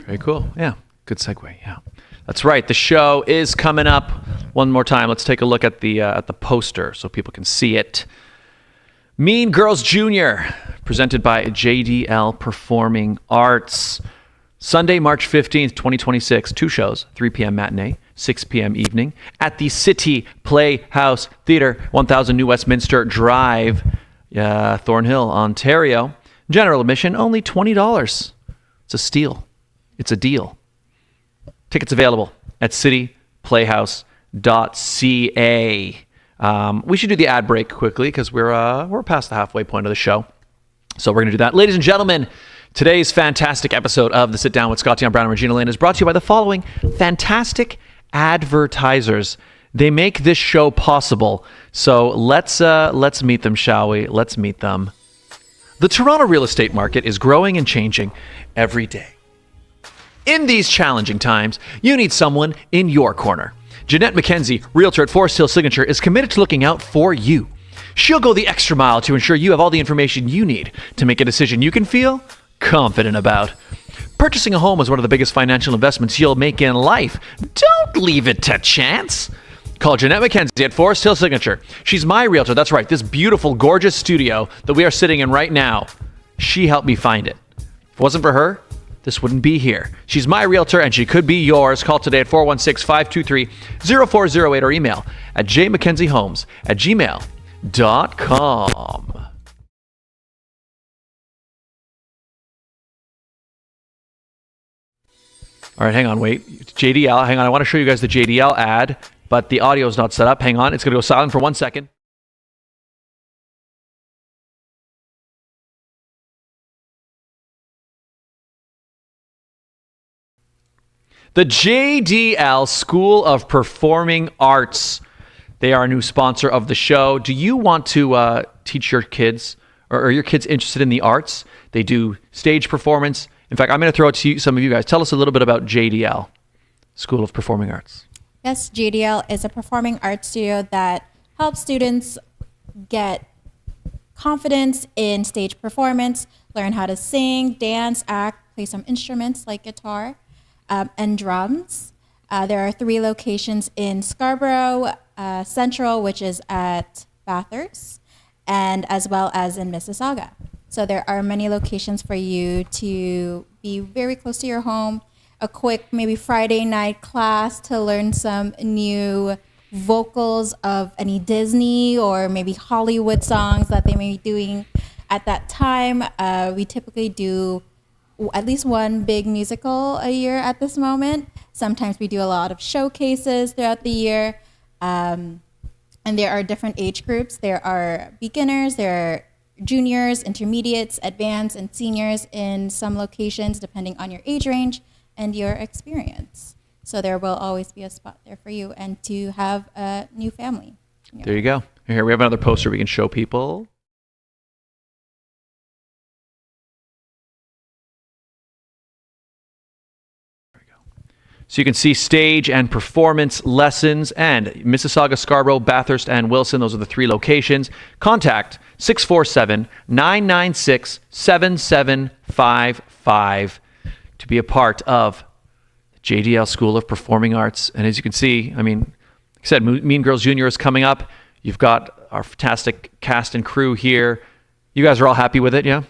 Very cool. Yeah. Good segue. Yeah. That's right. The show is coming up. One more time. Let's take a look at the poster so people can see it. Mean Girls Junior, presented by JDL Performing Arts. Sunday, March 15th, 2026. 2 shows, 3 p.m. matinee, 6 p.m. evening at the City Playhouse Theatre, 1000 New Westminster Drive, Thornhill, Ontario. General admission, only $20. It's a steal. It's a deal. Tickets available at cityplayhouse.ca. We should do the ad break quickly because we're past the halfway point of the show. So we're going to do that. Ladies and gentlemen, today's fantastic episode of the Sit Down with Scott Dion Brown and Regine Alaina is brought to you by the following fantastic advertisers. They make this show possible. So let's meet them, shall we? Let's meet them. The Toronto real estate market is growing and changing every day. In these challenging times, you need someone in your corner. Jeanette McKenzie, Realtor at Forest Hill Signature, is committed to looking out for you. She'll go the extra mile to ensure you have all the information you need to make a decision you can feel confident about. Purchasing a home is one of the biggest financial investments you'll make in life. Don't leave it to chance. Call Jeanette McKenzie at Forest Hill Signature. She's my realtor. That's right, this beautiful, gorgeous studio that we are sitting in right now. She helped me find it. If it wasn't for her, this wouldn't be here. She's my realtor, and she could be yours. Call today at 416-523-0408 or email at JMckenziehomes at gmail.com. All right, hang on, wait. JDL, hang on. I want to show you guys the JDL ad, but the audio is not set up. Hang on. It's going to go silent for 1 second. The JDL School of Performing Arts. They are a new sponsor of the show. Do you want to teach your kids, or are your kids interested in the arts? They do stage performance. In fact, I'm going to throw it to some of you guys. Tell us a little bit about JDL, School of Performing Arts. Yes, JDL is a performing arts studio that helps students get confidence in stage performance, learn how to sing, dance, act, play some instruments like guitar and drums. There are 3 locations in Scarborough Central, which is at Bathurst, and as well as in Mississauga. So there are many locations for you to be very close to your home. A quick maybe Friday night class to learn some new vocals of any Disney or maybe Hollywood songs that they may be doing at that time. We typically do at least one big musical a year at this moment. Sometimes we do a lot of showcases throughout the year. And there are different age groups. There are beginners, there are juniors, intermediates, advanced, and seniors in some locations, depending on your age range and your experience. So there will always be a spot there for you and to have a new family. There you go. Here we have another poster we can show people. So you can see stage and performance lessons, and Mississauga, Scarborough, Bathurst, and Wilson. Those are the 3 locations. Contact 647-996-7755 to be a part of the JDL School of Performing Arts. And as you can see, I mean, like I said, Mean Girls Junior is coming up. You've got our fantastic cast and crew here. You guys are all happy with it, yeah?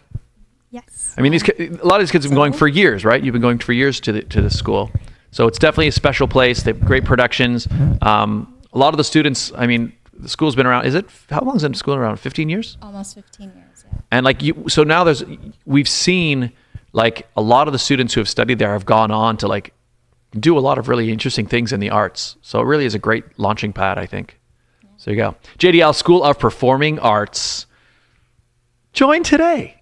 Yes. I mean, a lot of these kids have been going for years, right? You've been going for years to the school. So it's definitely a special place. They have great productions. A lot of the students, I mean, the school's been around, how long has the school been around? 15 years? Almost 15 years, yeah. And so now we've seen like a lot of the students who have studied there have gone on to like do a lot of really interesting things in the arts. So it really is a great launching pad, I think. Yeah. So there you go. JDL School of Performing Arts. Join today.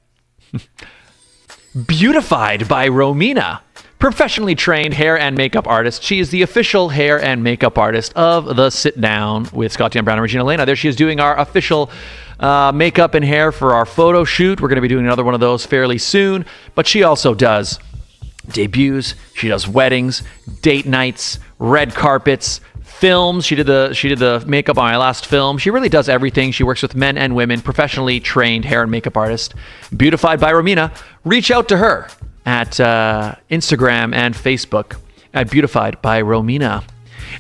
Beautified by Romina. Professionally trained hair and makeup artist. She is the official hair and makeup artist of the Sit Down with Scott Dion Brown and Regine Alaina. There she is doing our official makeup and hair for our photo shoot. We're going to be doing another one of those fairly soon. But she also does debuts. She does weddings, date nights, red carpets, films. She did the makeup on my last film. She really does everything. She works with men and women. Professionally trained hair and makeup artist. Beautified by Romina. Reach out to her at Instagram and Facebook at Beautified by Romina.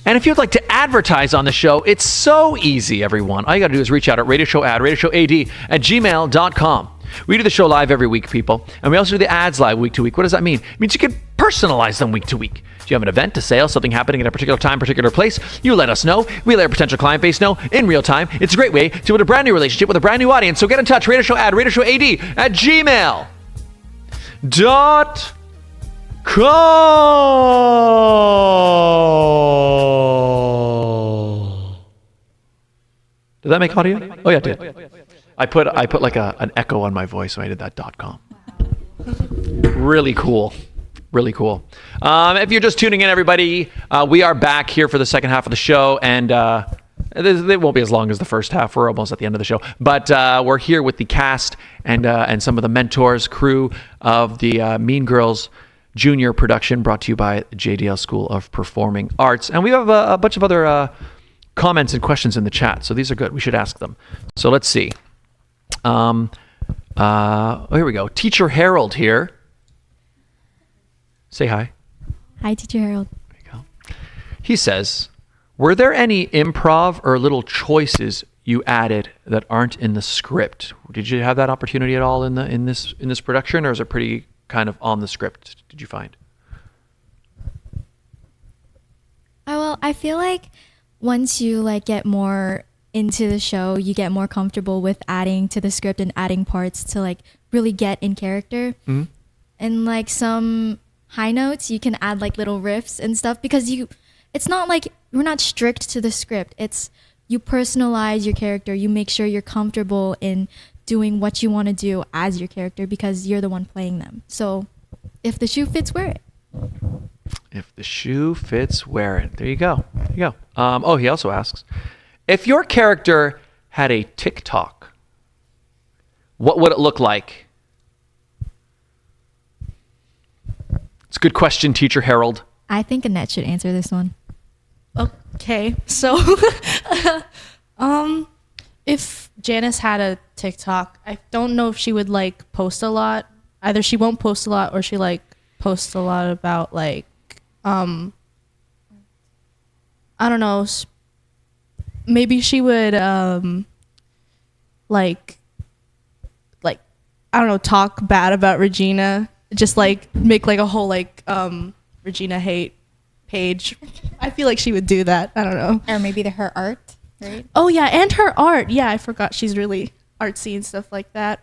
And if you'd like to advertise on the show, it's so easy, everyone. All you got to do is reach out at radioshowad@gmail.com. We do the show live every week, people. And we also do the ads live week to week. What does that mean? It means you can personalize them week to week. Do you have an event, a sale, something happening at a particular time, particular place? You let us know. We let our potential client base know in real time. It's a great way to build a brand new relationship with a brand new audience. So get in touch, radioshowad@gmail.com. Did that make audio? Oh yeah, it did. I put like an echo on my voice when I did that .com. Really cool. Really cool. If you're just tuning in, everybody, we are back here for the second half of the show, and it won't be as long as the first half. We're almost at the end of the show, but we're here with the cast and some of the mentors, crew of the Mean Girls Junior production, brought to you by JDL School of Performing Arts. And we have a bunch of other comments and questions in the chat, so these are good. We should ask them. So let's see. Here we go. Teacher Harold here. Say hi. Hi, Teacher Harold. There you go. He says, were there any improv or little choices you added that aren't in the script? Did you have that opportunity at all in this production, or is it pretty kind of on the script, did you find? Well, I feel like once you like get more into the show, you get more comfortable with adding to the script and adding parts to like really get in character. Mm-hmm. And like some high notes, you can add like little riffs and stuff, because it's not like we're not strict to the script. It's you personalize your character. You make sure you're comfortable in doing what you want to do as your character, because you're the one playing them. So if the shoe fits, wear it. If the shoe fits, wear it. There you go. There you go. Oh, he also asks, if your character had a TikTok, what would it look like? It's a good question, Teacher Harold. I think Annette should answer this one. Okay, so if Janice had a TikTok, I don't know if she would like post a lot. Either she won't post a lot or she like posts a lot about like I don't know, maybe she would like I don't know, talk bad about Regina, just like make like a whole like Regina hate page. I feel like she would do that. I don't know. Or maybe her art, right? Oh yeah, and her art. Yeah, I forgot she's really artsy and stuff like that.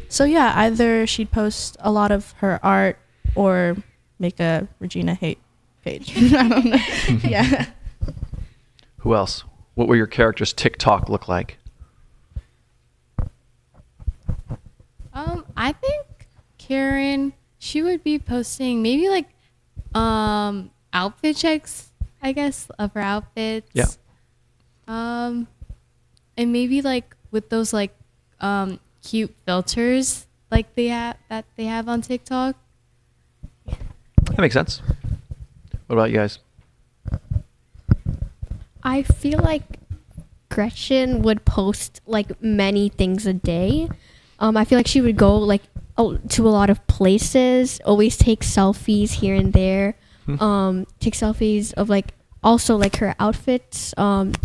So yeah, either she'd post a lot of her art or make a Regina hate page. I don't know. Yeah. Who else? What will your character's TikTok look like? I think Karen, she would be posting maybe like outfit checks, I guess, of her outfits. Yeah. And maybe like with those like cute filters like they have on TikTok. That makes sense. What about you guys? I feel like Gretchen would post like many things a day. I feel like she would go like to a lot of places, always take selfies here and there. Take selfies of like also like her outfits,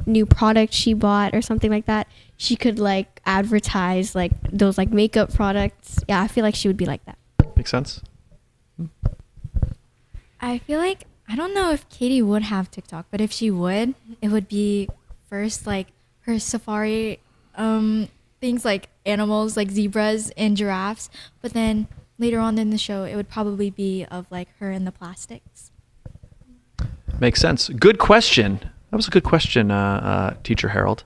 new products she bought or something like that. She could like advertise like those like makeup products. Yeah, I feel like she would be like that. Makes sense. I feel like, I don't know if Katie would have TikTok, but if she would, it would be first like her safari things like animals like zebras and giraffes, but then later on in the show it would probably be of like her and the plastics. Makes sense. Good question. That was a good question, Teacher Harold.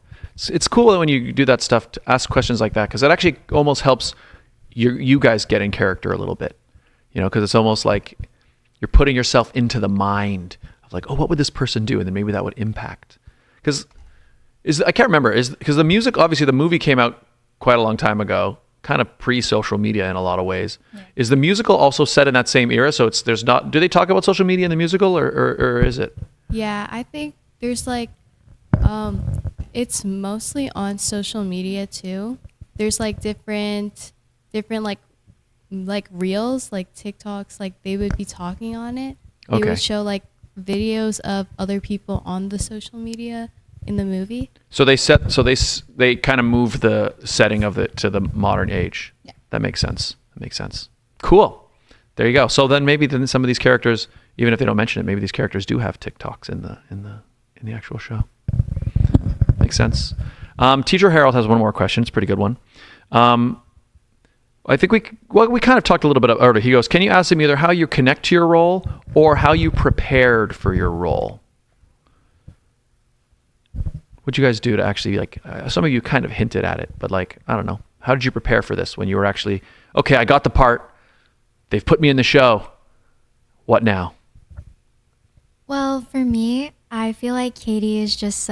It's cool when you do that stuff to ask questions like that, because that actually almost helps you guys get in character a little bit, because it's almost like you're putting yourself into the mind of like, oh, what would this person do? And then maybe that would impact. Because I can't remember, because the music, obviously the movie came out quite a long time ago, kind of pre-social media in a lot of ways. Yeah. Is the musical also set in that same era? So there's not, do they talk about social media in the musical or is it? Yeah, I think there's like, it's mostly on social media too. There's like different like reels, like TikToks, like they would be talking on it. They would show like videos of other people on the social media in the movie. So they kind of move the setting of it to the modern age. Yeah. That makes sense. Cool. There you go. So then maybe some of these characters, even if they don't mention it, maybe these characters do have TikToks in the actual show. Makes sense. Teacher Harold has one more question. It's a pretty good one. I think we kind of talked a little bit about it. He goes, can you ask him either how you connect to your role or how you prepared for your role? What'd you guys do to actually, like, some of you kind of hinted at it, but like, I don't know. How did you prepare for this when you were actually, okay, I got the part. They've put me in the show. What now? Well, for me, I feel like Katie is just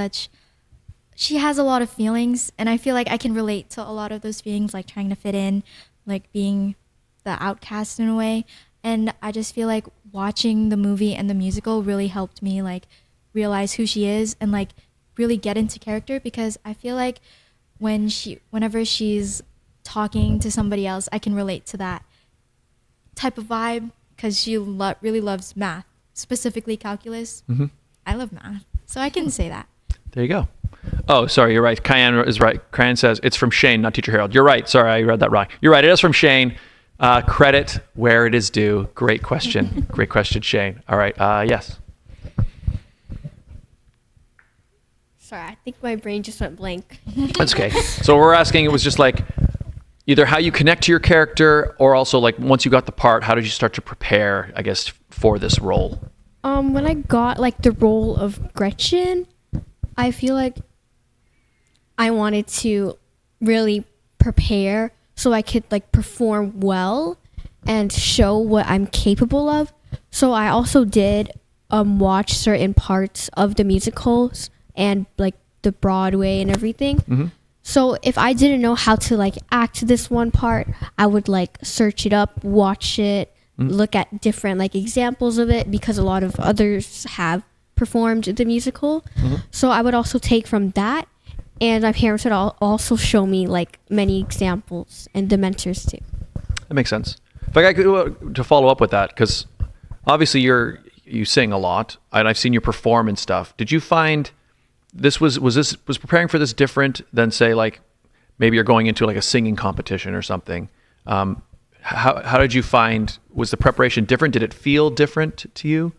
she has a lot of feelings, and I feel like I can relate to a lot of those feelings, like trying to fit in, like being the outcast in a way. And I just feel like watching the movie and the musical really helped me like realize who she is and like really get into character, because I feel like whenever she's talking to somebody else, I can relate to that type of vibe, because she really loves math, specifically calculus. Mm-hmm. I love math, so I can say that. There you go. Oh, sorry, you're right. Cayenne is right. Cayenne says it's from Shane, not Teacher Harold. You're right. Sorry, I read that wrong. You're right. It is from Shane. Credit where it is due. Great question. Great question, Shane. All right. Yes. Sorry, I think my brain just went blank. That's okay. So we're asking, it was just like either how you connect to your character, or also like once you got the part, how did you start to prepare, I guess, for this role? When I got like the role of Gretchen, I feel like I wanted to really prepare so I could like perform well and show what I'm capable of. So I also did watch certain parts of the musicals and like the Broadway and everything. So if I didn't know how to like act this one part, I would like search it up, watch it, look at different like examples of it, because a lot of others have performed the musical. So I would also take from that, and my parents would also show me like many examples, and the mentors too. That makes sense. If I could to follow up with that, because obviously you sing a lot, and I've seen you perform and stuff. Did you find this was preparing for this different than, say, like maybe you're going into like a singing competition or something? How did you find, was the preparation different? Did it feel different to you?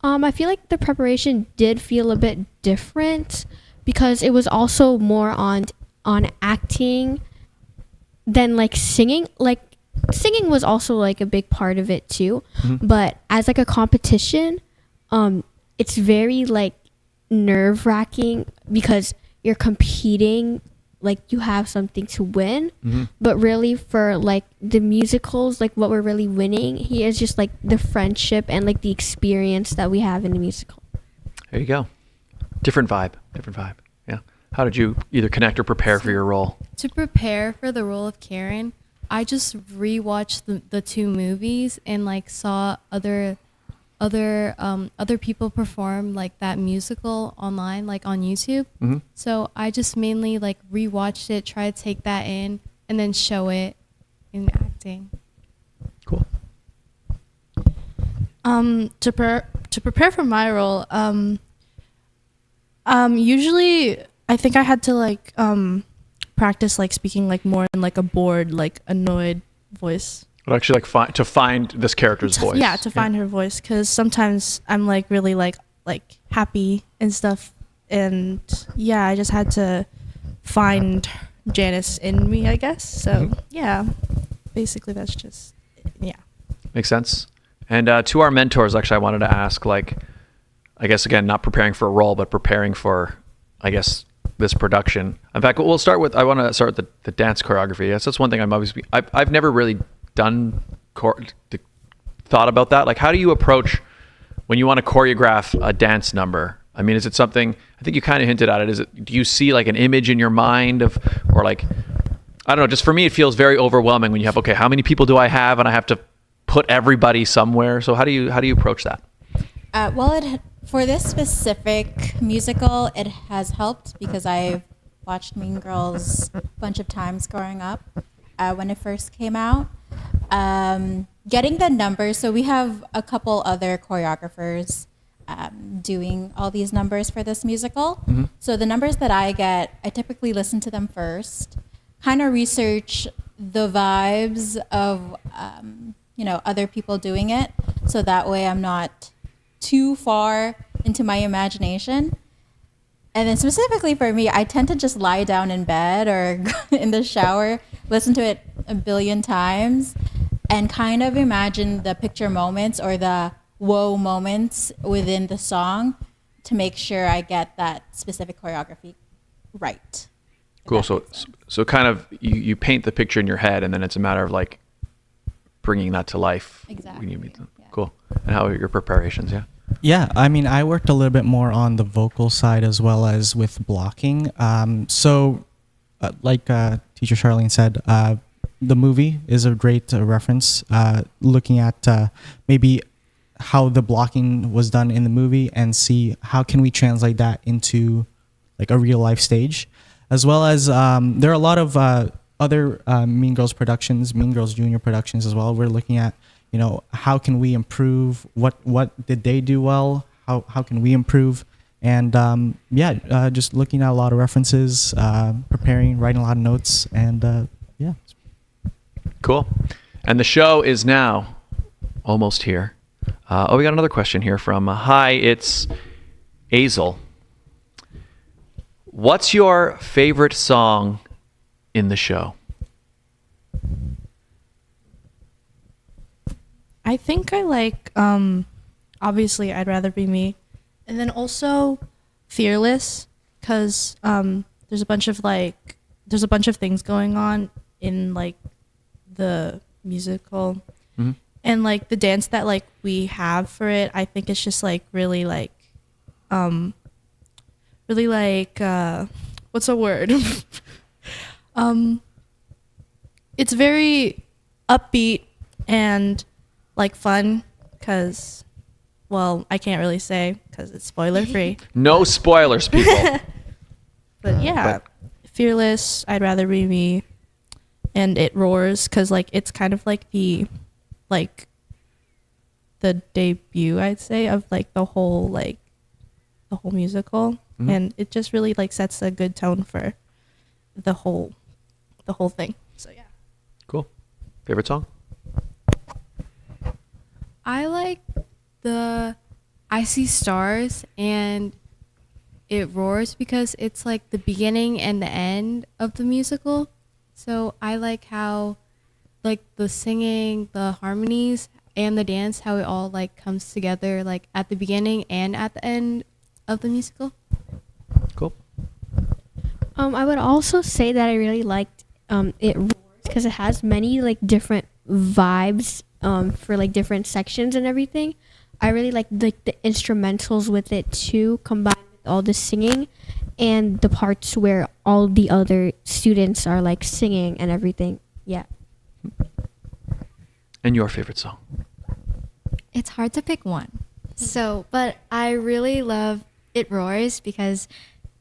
I feel like the preparation did feel a bit different, because it was also more on acting than like singing. Like singing was also like a big part of it too, but as like a competition, it's very like nerve-wracking, because you're competing, like you have something to win. But really for like the musicals, like what we're really winning here is just like the friendship and like the experience that we have in the musical. There you go. Different vibe. Yeah. How did you either connect or prepare for your role? To prepare for the role of Karen, I just rewatched the two movies and like saw other people perform like that musical online, like on YouTube. So I just mainly like rewatched it, try to take that in, and then show it in acting. Cool. To prepare for my role, usually I think I had to like practice like speaking like more in like a bored, like annoyed voice. But actually, like to find this character's voice. Yeah, to find her voice, because sometimes I'm like really like happy and stuff, and yeah, I just had to find Janice in me, I guess. So yeah, basically that's just Makes sense. And to our mentors, actually, I wanted to ask, like, I guess again, not preparing for a role, but preparing for, I guess, this production. In fact, I want to start with the dance choreography. Yes, that's one thing I've never really thought about that. Like, how do you approach when you want to choreograph a dance number? I mean, is it something, I think you kind of hinted at it, do you see like an image in your mind or like, I don't know, just for me it feels very overwhelming when you have, okay, how many people do I have, and I have to put everybody somewhere. So how do you approach that? For this specific musical, it has helped because I've watched Mean Girls a bunch of times growing up when it first came out. Getting the numbers, so we have a couple other choreographers doing all these numbers for this musical. So the numbers that I get, I typically listen to them first, kind of research the vibes of other people doing it, so that way I'm not too far into my imagination. And then specifically for me, I tend to just lie down in bed or in the shower, listen to it a billion times, and kind of imagine the picture moments or the whoa moments within the song to make sure I get that specific choreography right. Cool. So kind of you paint the picture in your head, and then it's a matter of like bringing that to life. Exactly. When you meet them. Yeah. Cool. And how are your preparations? Yeah. Yeah, I mean, I worked a little bit more on the vocal side as well as with blocking. Like Teacher Charlene said, the movie is a great reference, looking at maybe how the blocking was done in the movie and see how can we translate that into like a real life stage, as well as there are a lot of other Mean Girls productions, Mean Girls Junior productions as well. We're looking at, how can we improve? What did they do well? How can we improve? And just looking at a lot of references, preparing, writing a lot of notes, and yeah. Cool. And the show is now almost here. We got another question here from hi, it's Azel. What's your favorite song in the show? I think I like obviously I'd Rather Be Me, and then also Fearless, because there's a bunch of things going on in like the musical, and like the dance that like we have for it, I think it's just like really like what's a word? It's very upbeat and like fun because, well, I can't really say because it's spoiler free. No spoilers, people. But yeah, Fearless, I'd Rather Be Me, and It Roars because like it's kind of like the debut, I'd say, of like the whole musical, and it just really like sets a good tone for the whole thing. So yeah. Cool. Favorite song? I like the I See Stars and It Roars because it's like the beginning and the end of the musical. So I like how like the singing, the harmonies, and the dance, how it all like comes together like at the beginning and at the end of the musical. Cool. I would also say that I really liked It Roars because it has many like different vibes for like different sections and everything. I really like the instrumentals with it too, combined with all the singing and the parts where all the other students are like singing and everything. Yeah. And your favorite song? It's hard to pick one. So, but I really love It Roars because,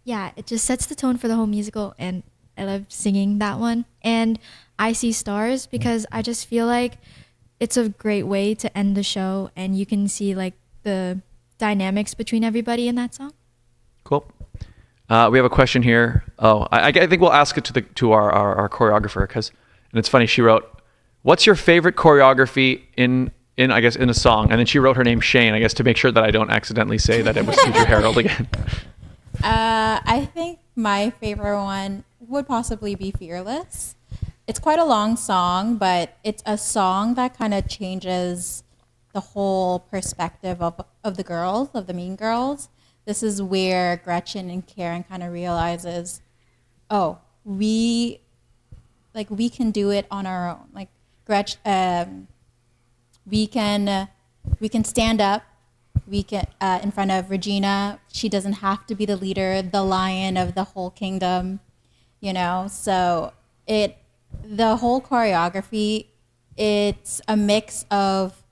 yeah, it just sets the tone for the whole musical, and I love singing that one. And I See Stars because I just feel like it's a great way to end the show, and you can see like the dynamics between everybody in that song. Cool. We have a question here. Oh, I think we'll ask it to our choreographer and it's funny. She wrote, "What's your favorite choreography in I guess in a song?" And then she wrote her name Shane, I guess, to make sure that I don't accidentally say that it was Teacher Harold again. I think my favorite one would possibly be Fearless. It's quite a long song, but it's a song that kind of changes the whole perspective of the girls, of the mean girls. This is where Gretchen and Karen kind of realizes, oh, we can do it on our own. Like Gretchen, we can stand up. We can in front of Regina. She doesn't have to be the leader, the lion of the whole kingdom, you know. So the whole choreography, it's a mix of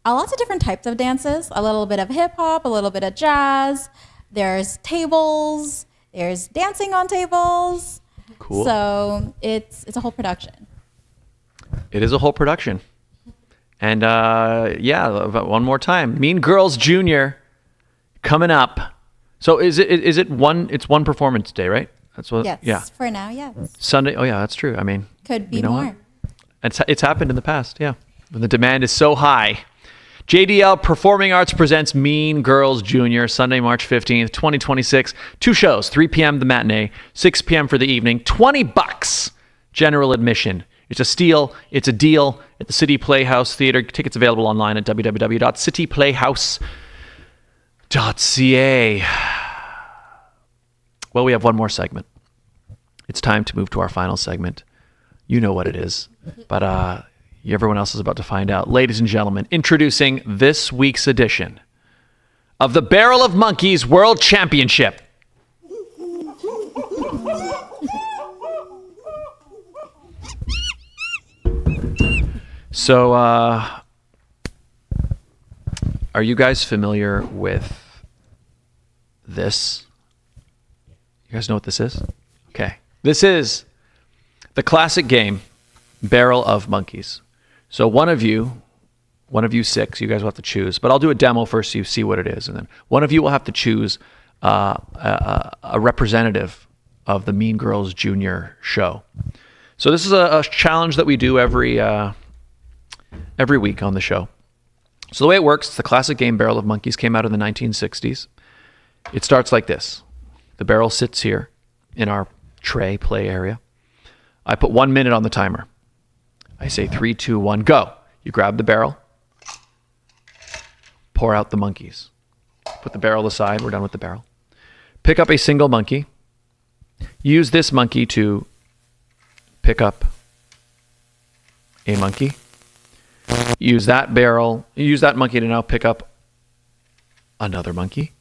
lots of different types of dances. A little bit of hip hop, a little bit of jazz. There's tables. There's dancing on tables. Cool. So it's a whole production. It is a whole production. And one more time, Mean Girls Junior coming up. So is it one? It's one performance day, right? That's what. Yes. Yeah. For now, yes. Sunday. Oh yeah, that's true. I mean, Could be you know more. what? It's happened in the past. Yeah, when the demand is so high. JDL Performing Arts presents Mean Girls Junior, Sunday, March 15th, 2026. 2 shows, 3 p.m. the matinee, 6 p.m. for the evening. $20 general admission. It's a steal. It's a deal at the City Playhouse Theatre. Tickets available online at www.cityplayhouse.ca. Well, we have one more segment. It's time to move to our final segment. You know what it is, but everyone else is about to find out. Ladies and gentlemen, introducing this week's edition of the Barrel of Monkeys World Championship. So, are you guys familiar with this? You guys know what this is? Okay. This is the classic game, Barrel of Monkeys. So one of you 6, you guys will have to choose, but I'll do a demo first so you see what it is. And then one of you will have to choose a representative of the Mean Girls Junior show. So this is a challenge that we do every week on the show. So the way it works, it's the classic game Barrel of Monkeys, came out in the 1960s. It starts like this. The barrel sits here in our tray play area. I put 1 minute on the timer. I say 3, 2, 1, go. You grab the barrel, pour out the monkeys. Put the barrel aside. We're done with the barrel. Pick up a single monkey. Use this monkey to pick up a monkey. use that barrel, use that monkey to now pick up another monkey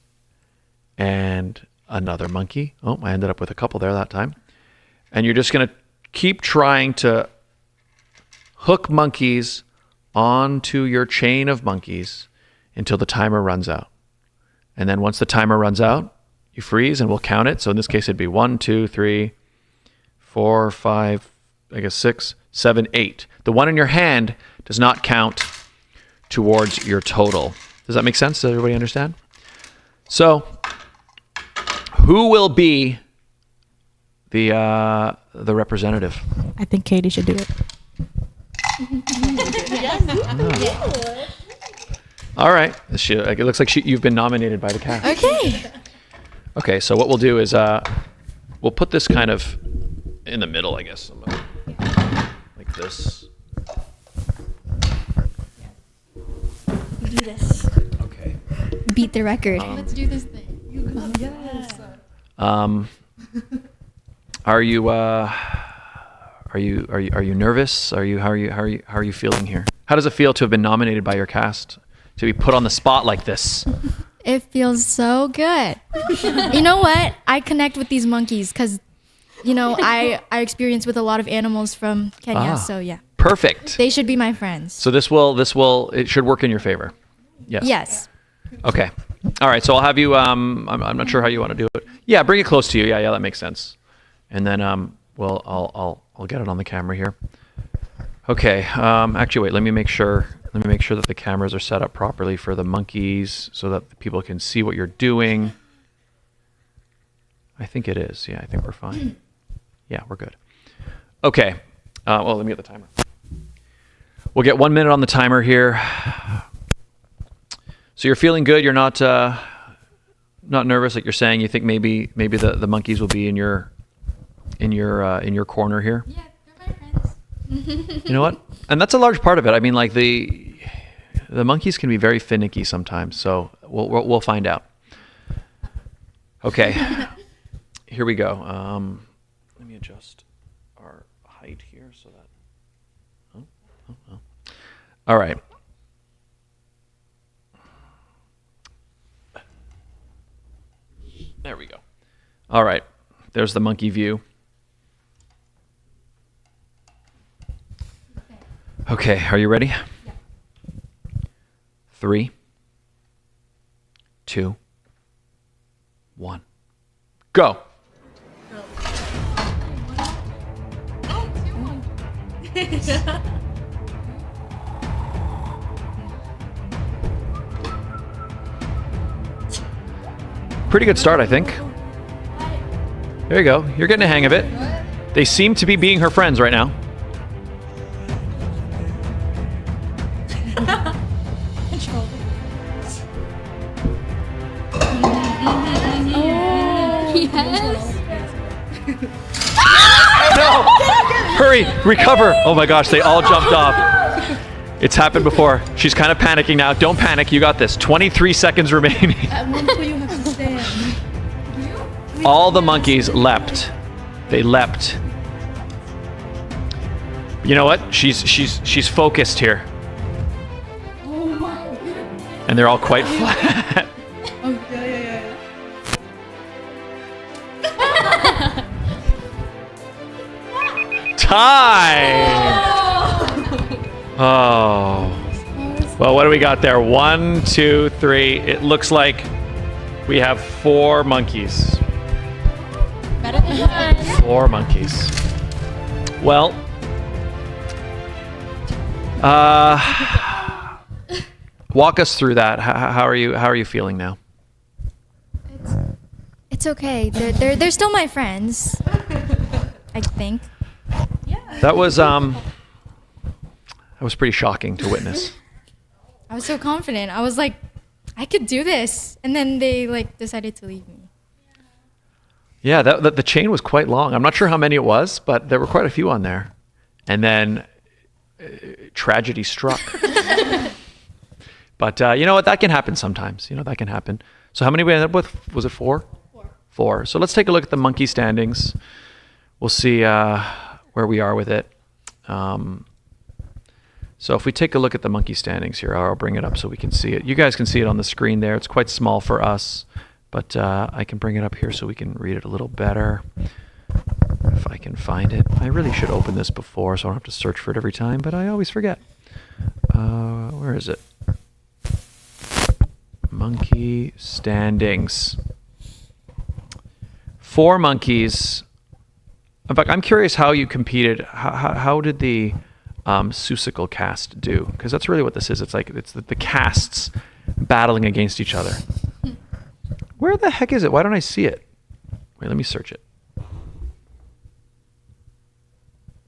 and another monkey. Oh, I ended up with a couple there that time. And you're just going to keep trying to hook monkeys onto your chain of monkeys until the timer runs out. And then once the timer runs out, you freeze and we'll count it. So in this case, it'd be 1, 2, 3, 4, 5, I guess 6, 7, 8. The one in your hand does not count towards your total. Does that make sense? Does everybody understand? So who will be the representative? I think Katie should do it. All right. It looks like you've been nominated by the cast. Okay. Okay, so what we'll do is we'll put this kind of in the middle, I guess. Like this. Do this. Okay. Beat the record. Let's do this thing. Are you nervous? How are you feeling here? How does it feel to have been nominated by your cast? To be put on the spot like this? It feels so good. You know what? I connect with these monkeys because, I experience with a lot of animals from Kenya. So yeah, Perfect. they should be my friends. So it should work in your favor. Yes. Yes. Okay. All right. So I'll have you. I'm not sure how you want to do it. Yeah, bring it close to you. Yeah, that makes sense. And then I'll get it on the camera here. Okay. Actually, wait. Let me make sure that the cameras are set up properly for the monkeys so that people can see what you're doing. I think it is. Yeah, I think we're fine. Yeah, we're good. Okay. Well, let me get the timer. We'll get 1 minute on the timer here. So you're feeling good. You're not nervous, like you're saying. You think maybe the monkeys will be in your corner here. Yeah, they're my friends. You know what? And that's a large part of it. I mean, like the monkeys can be very finicky sometimes. So we'll find out. Okay. Here we go. Let me adjust our height here so that. Oh. All right. There we go. All right. There's the monkey view. Okay, are you ready? Yeah. 3, 2, 1. Go. Pretty good start, I think. There you go. You're getting a hang of it. They seem to be being her friends right now. No! Hurry! Recover! Oh my gosh, they all jumped off. It's happened before. She's kind of panicking now. Don't panic. You got this. 23 seconds remaining. All the monkeys leapt. They leapt. You know what? She's focused here. And they're all quite flat. Time! Oh. Well, what do we got there? 1, 2, 3. It looks like we have 4 monkeys. Better than that. 4 monkeys. Well, walk us through that. How are you feeling now? It's okay. They're still my friends. I think. That was pretty shocking to witness. I was so confident. I was like, I could do this, and then they decided to leave me. Yeah, the chain was quite long. I'm not sure how many it was, but there were quite a few on there. And then tragedy struck. But you know what? That can happen sometimes. That can happen. So how many we ended up with? Was it 4? 4. So let's take a look at the monkey standings. We'll see where we are with it. So if we take a look at the monkey standings here, I'll bring it up so we can see it. You guys can see it on the screen there. It's quite small for us, but I can bring it up here so we can read it a little better. If I can find it. I really should open this before so I don't have to search for it every time, but I always forget. Where is it? Monkey standings. 4 monkeys. In fact, I'm curious how you competed. How did the Seussical cast do? Because that's really what this is. It's like it's the casts battling against each other. Where the heck is it? Why don't I see it? Wait, let me search it.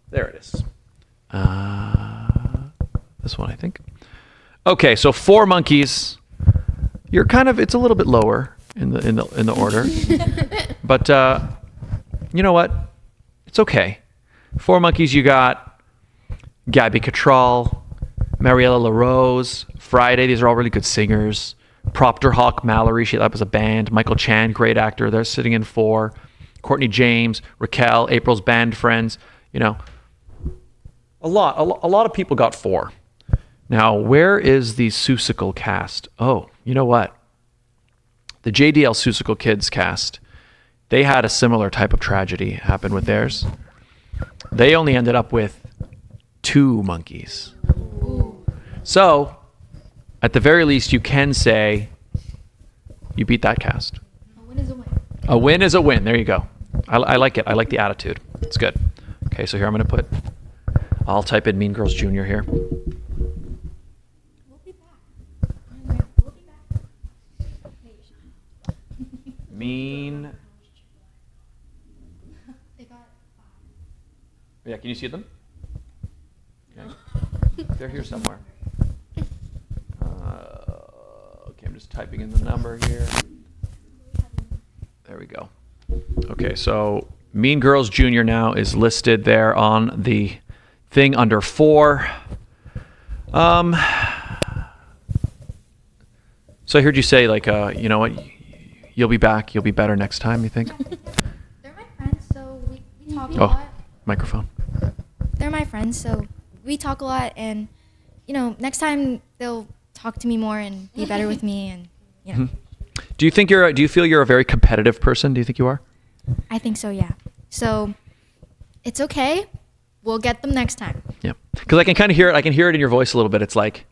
There it is. This one, I think. Okay, so 4 monkeys. You're kind of, it's a little bit lower in the order, but you know what? It's okay. 4 monkeys. You got Gabby Cattrall, Mariella LaRose, Friday. These are all really good singers. Proctor Hawk Mallory, that was a band. Michael Chan, great actor. They're sitting in 4. Courtney James, Raquel, April's band friends. You know, a lot of people got 4. Now, where is the Seussical cast? Oh, you know what? The JDL Seussical Kids cast, they had a similar type of tragedy happen with theirs. They only ended up with 2 monkeys. So, at the very least, you can say you beat that cast. A win is a win. A win is a win. There you go. I like it. I like the attitude. It's good. Okay, so here I'm going to I'll type in Mean Girls Jr. here. Mean. Yeah, can you see them? Okay. They're here somewhere. Okay, I'm just typing in the number here. There we go. Okay, so Mean Girls Jr. now is listed there on the thing under 4. So I heard you say, like, you know what? You'll be back. You'll be better next time, you think? They're my friends, so we talk a lot. Microphone. They're my friends, so we talk a lot, and next time they'll talk to me more and be better with me, and Mm-hmm. Do you feel you're a very competitive person? Do you think you are? I think so, yeah. So it's okay. We'll get them next time. Yeah, because I can kind of hear it. I can hear it in your voice a little bit. It's like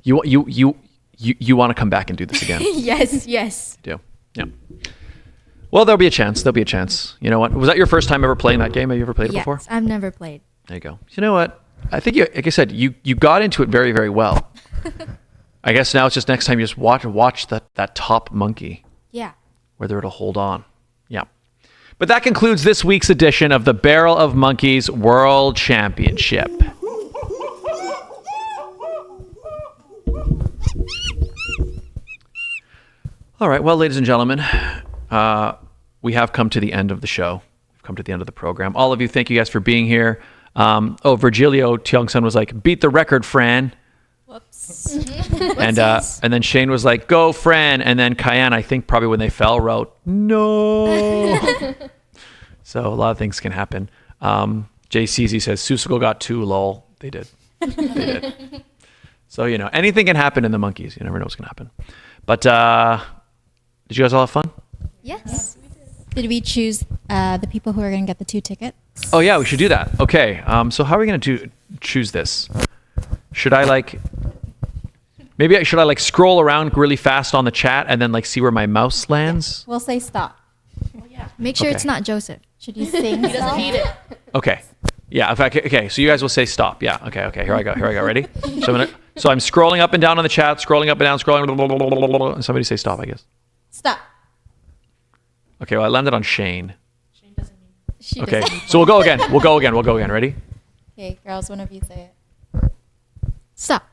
you want to come back and do this again. Yes. You do. Yeah. Well, there'll be a chance. You know what? Was that your first time ever playing that game? Have you ever played it before? Yes, I've never played. There you go. You know what? I think like I said, you got into it very, very well. I guess now it's just next time you just watch that top monkey. Yeah. Whether it'll hold on. Yeah. But that concludes this week's edition of the Barrel of Monkeys World Championship. All right, well, ladies and gentlemen, we have come to the end of the show. We've come to the end of the program. All of you, thank you guys for being here. Virgilio Tiongson was like, beat the record, Fran. Whoops. And then Shane was like, go, Fran. And then Cayenne, I think probably when they fell, wrote, no. So a lot of things can happen. JCZ says, Seussical got 2, lol. They did. So, anything can happen in the monkeys. You never know what's going to happen. But did you guys all have fun? Yes. Did we choose the people who are going to get the 2 tickets? Oh, yeah, we should do that. Okay. So how are we going to choose this? Should I scroll around really fast on the chat and then see where my mouse lands? We'll say stop. Make sure Okay. it's not Joseph. Should you sing? He doesn't need it. Okay. Yeah. Okay. So you guys will say stop. Yeah. Okay. Here I go. Ready? So I'm scrolling up and down on the chat, scrolling up and down, scrolling. And somebody say stop, I guess. Stop. Okay. Well, I landed on Shane. Shane doesn't need it. She Okay. doesn't. So we'll go again. Ready? Okay, girls, one of you say it. Stop.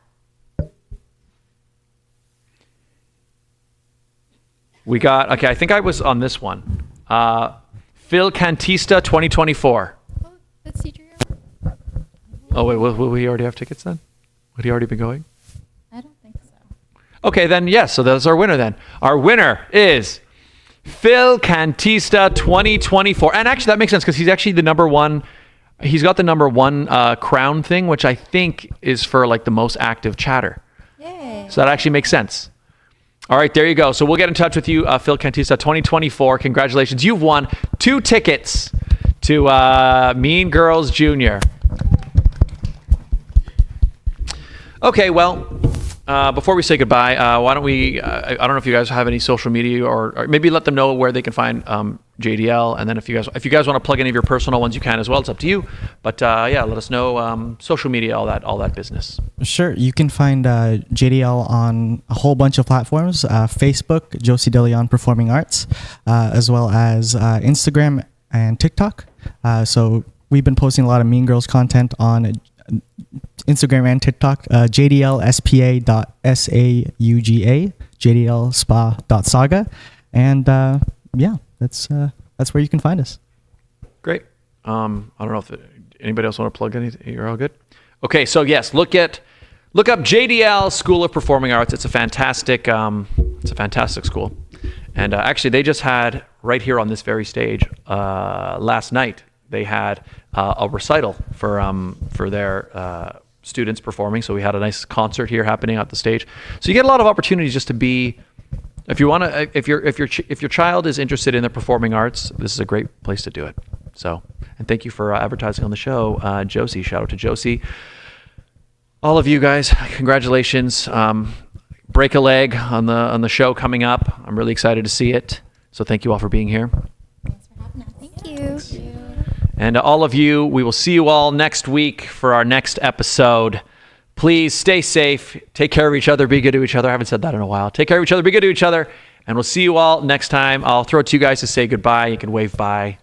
We got. Okay. I think I was on this one. Phil Cantista 2024. Oh, that's teacher. Oh wait. Will we already have tickets then? Would he already be going? I don't think so. Okay, then yes. So that's our winner then. Our winner is Phil Cantista 2024. And actually that makes sense because he's actually the number 1 He's got the number 1 crown thing, which I think is for like the most active chatter. Yay. So that actually makes sense. All right, there you go. So we'll get in touch with you, Phil Cantista, 2024. Congratulations. You've won 2 tickets to Mean Girls Junior. Okay, well, before we say goodbye, why don't we, I don't know if you guys have any social media or maybe let them know where they can find JDL. And then if you guys want to plug any of your personal ones, you can as well. It's up to you. But yeah, let us know social media, all that business. Sure. You can find JDL on a whole bunch of platforms, Facebook, Josie DeLeon Performing Arts, as well as Instagram and TikTok. So we've been posting a lot of Mean Girls content on Instagram and TikTok, jdlspa.sauga, jdlspa.saga. And yeah, that's where you can find us. Great. I don't know if anybody else want to plug anything. You're all good? Okay, so yes, look up JDL School of Performing Arts. It's a fantastic school. And actually, they just had, right here on this very stage, last night, they had a recital for their students performing. So we had a nice concert here happening at the stage. So you get a lot of opportunities just to be, if your child is interested in the performing arts, this is a great place to do it. So, and thank you for advertising on the show, Josie. Shout out to Josie. All of you guys, congratulations. Break a leg on the show coming up. I'm really excited to see it. So thank you all for being here. Thanks for having us. Thank you. And all of you, we will see you all next week for our next episode. Please stay safe. Take care of each other. Be good to each other. I haven't said that in a while. Take care of each other. Be good to each other. And we'll see you all next time. I'll throw it to you guys to say goodbye. You can wave bye.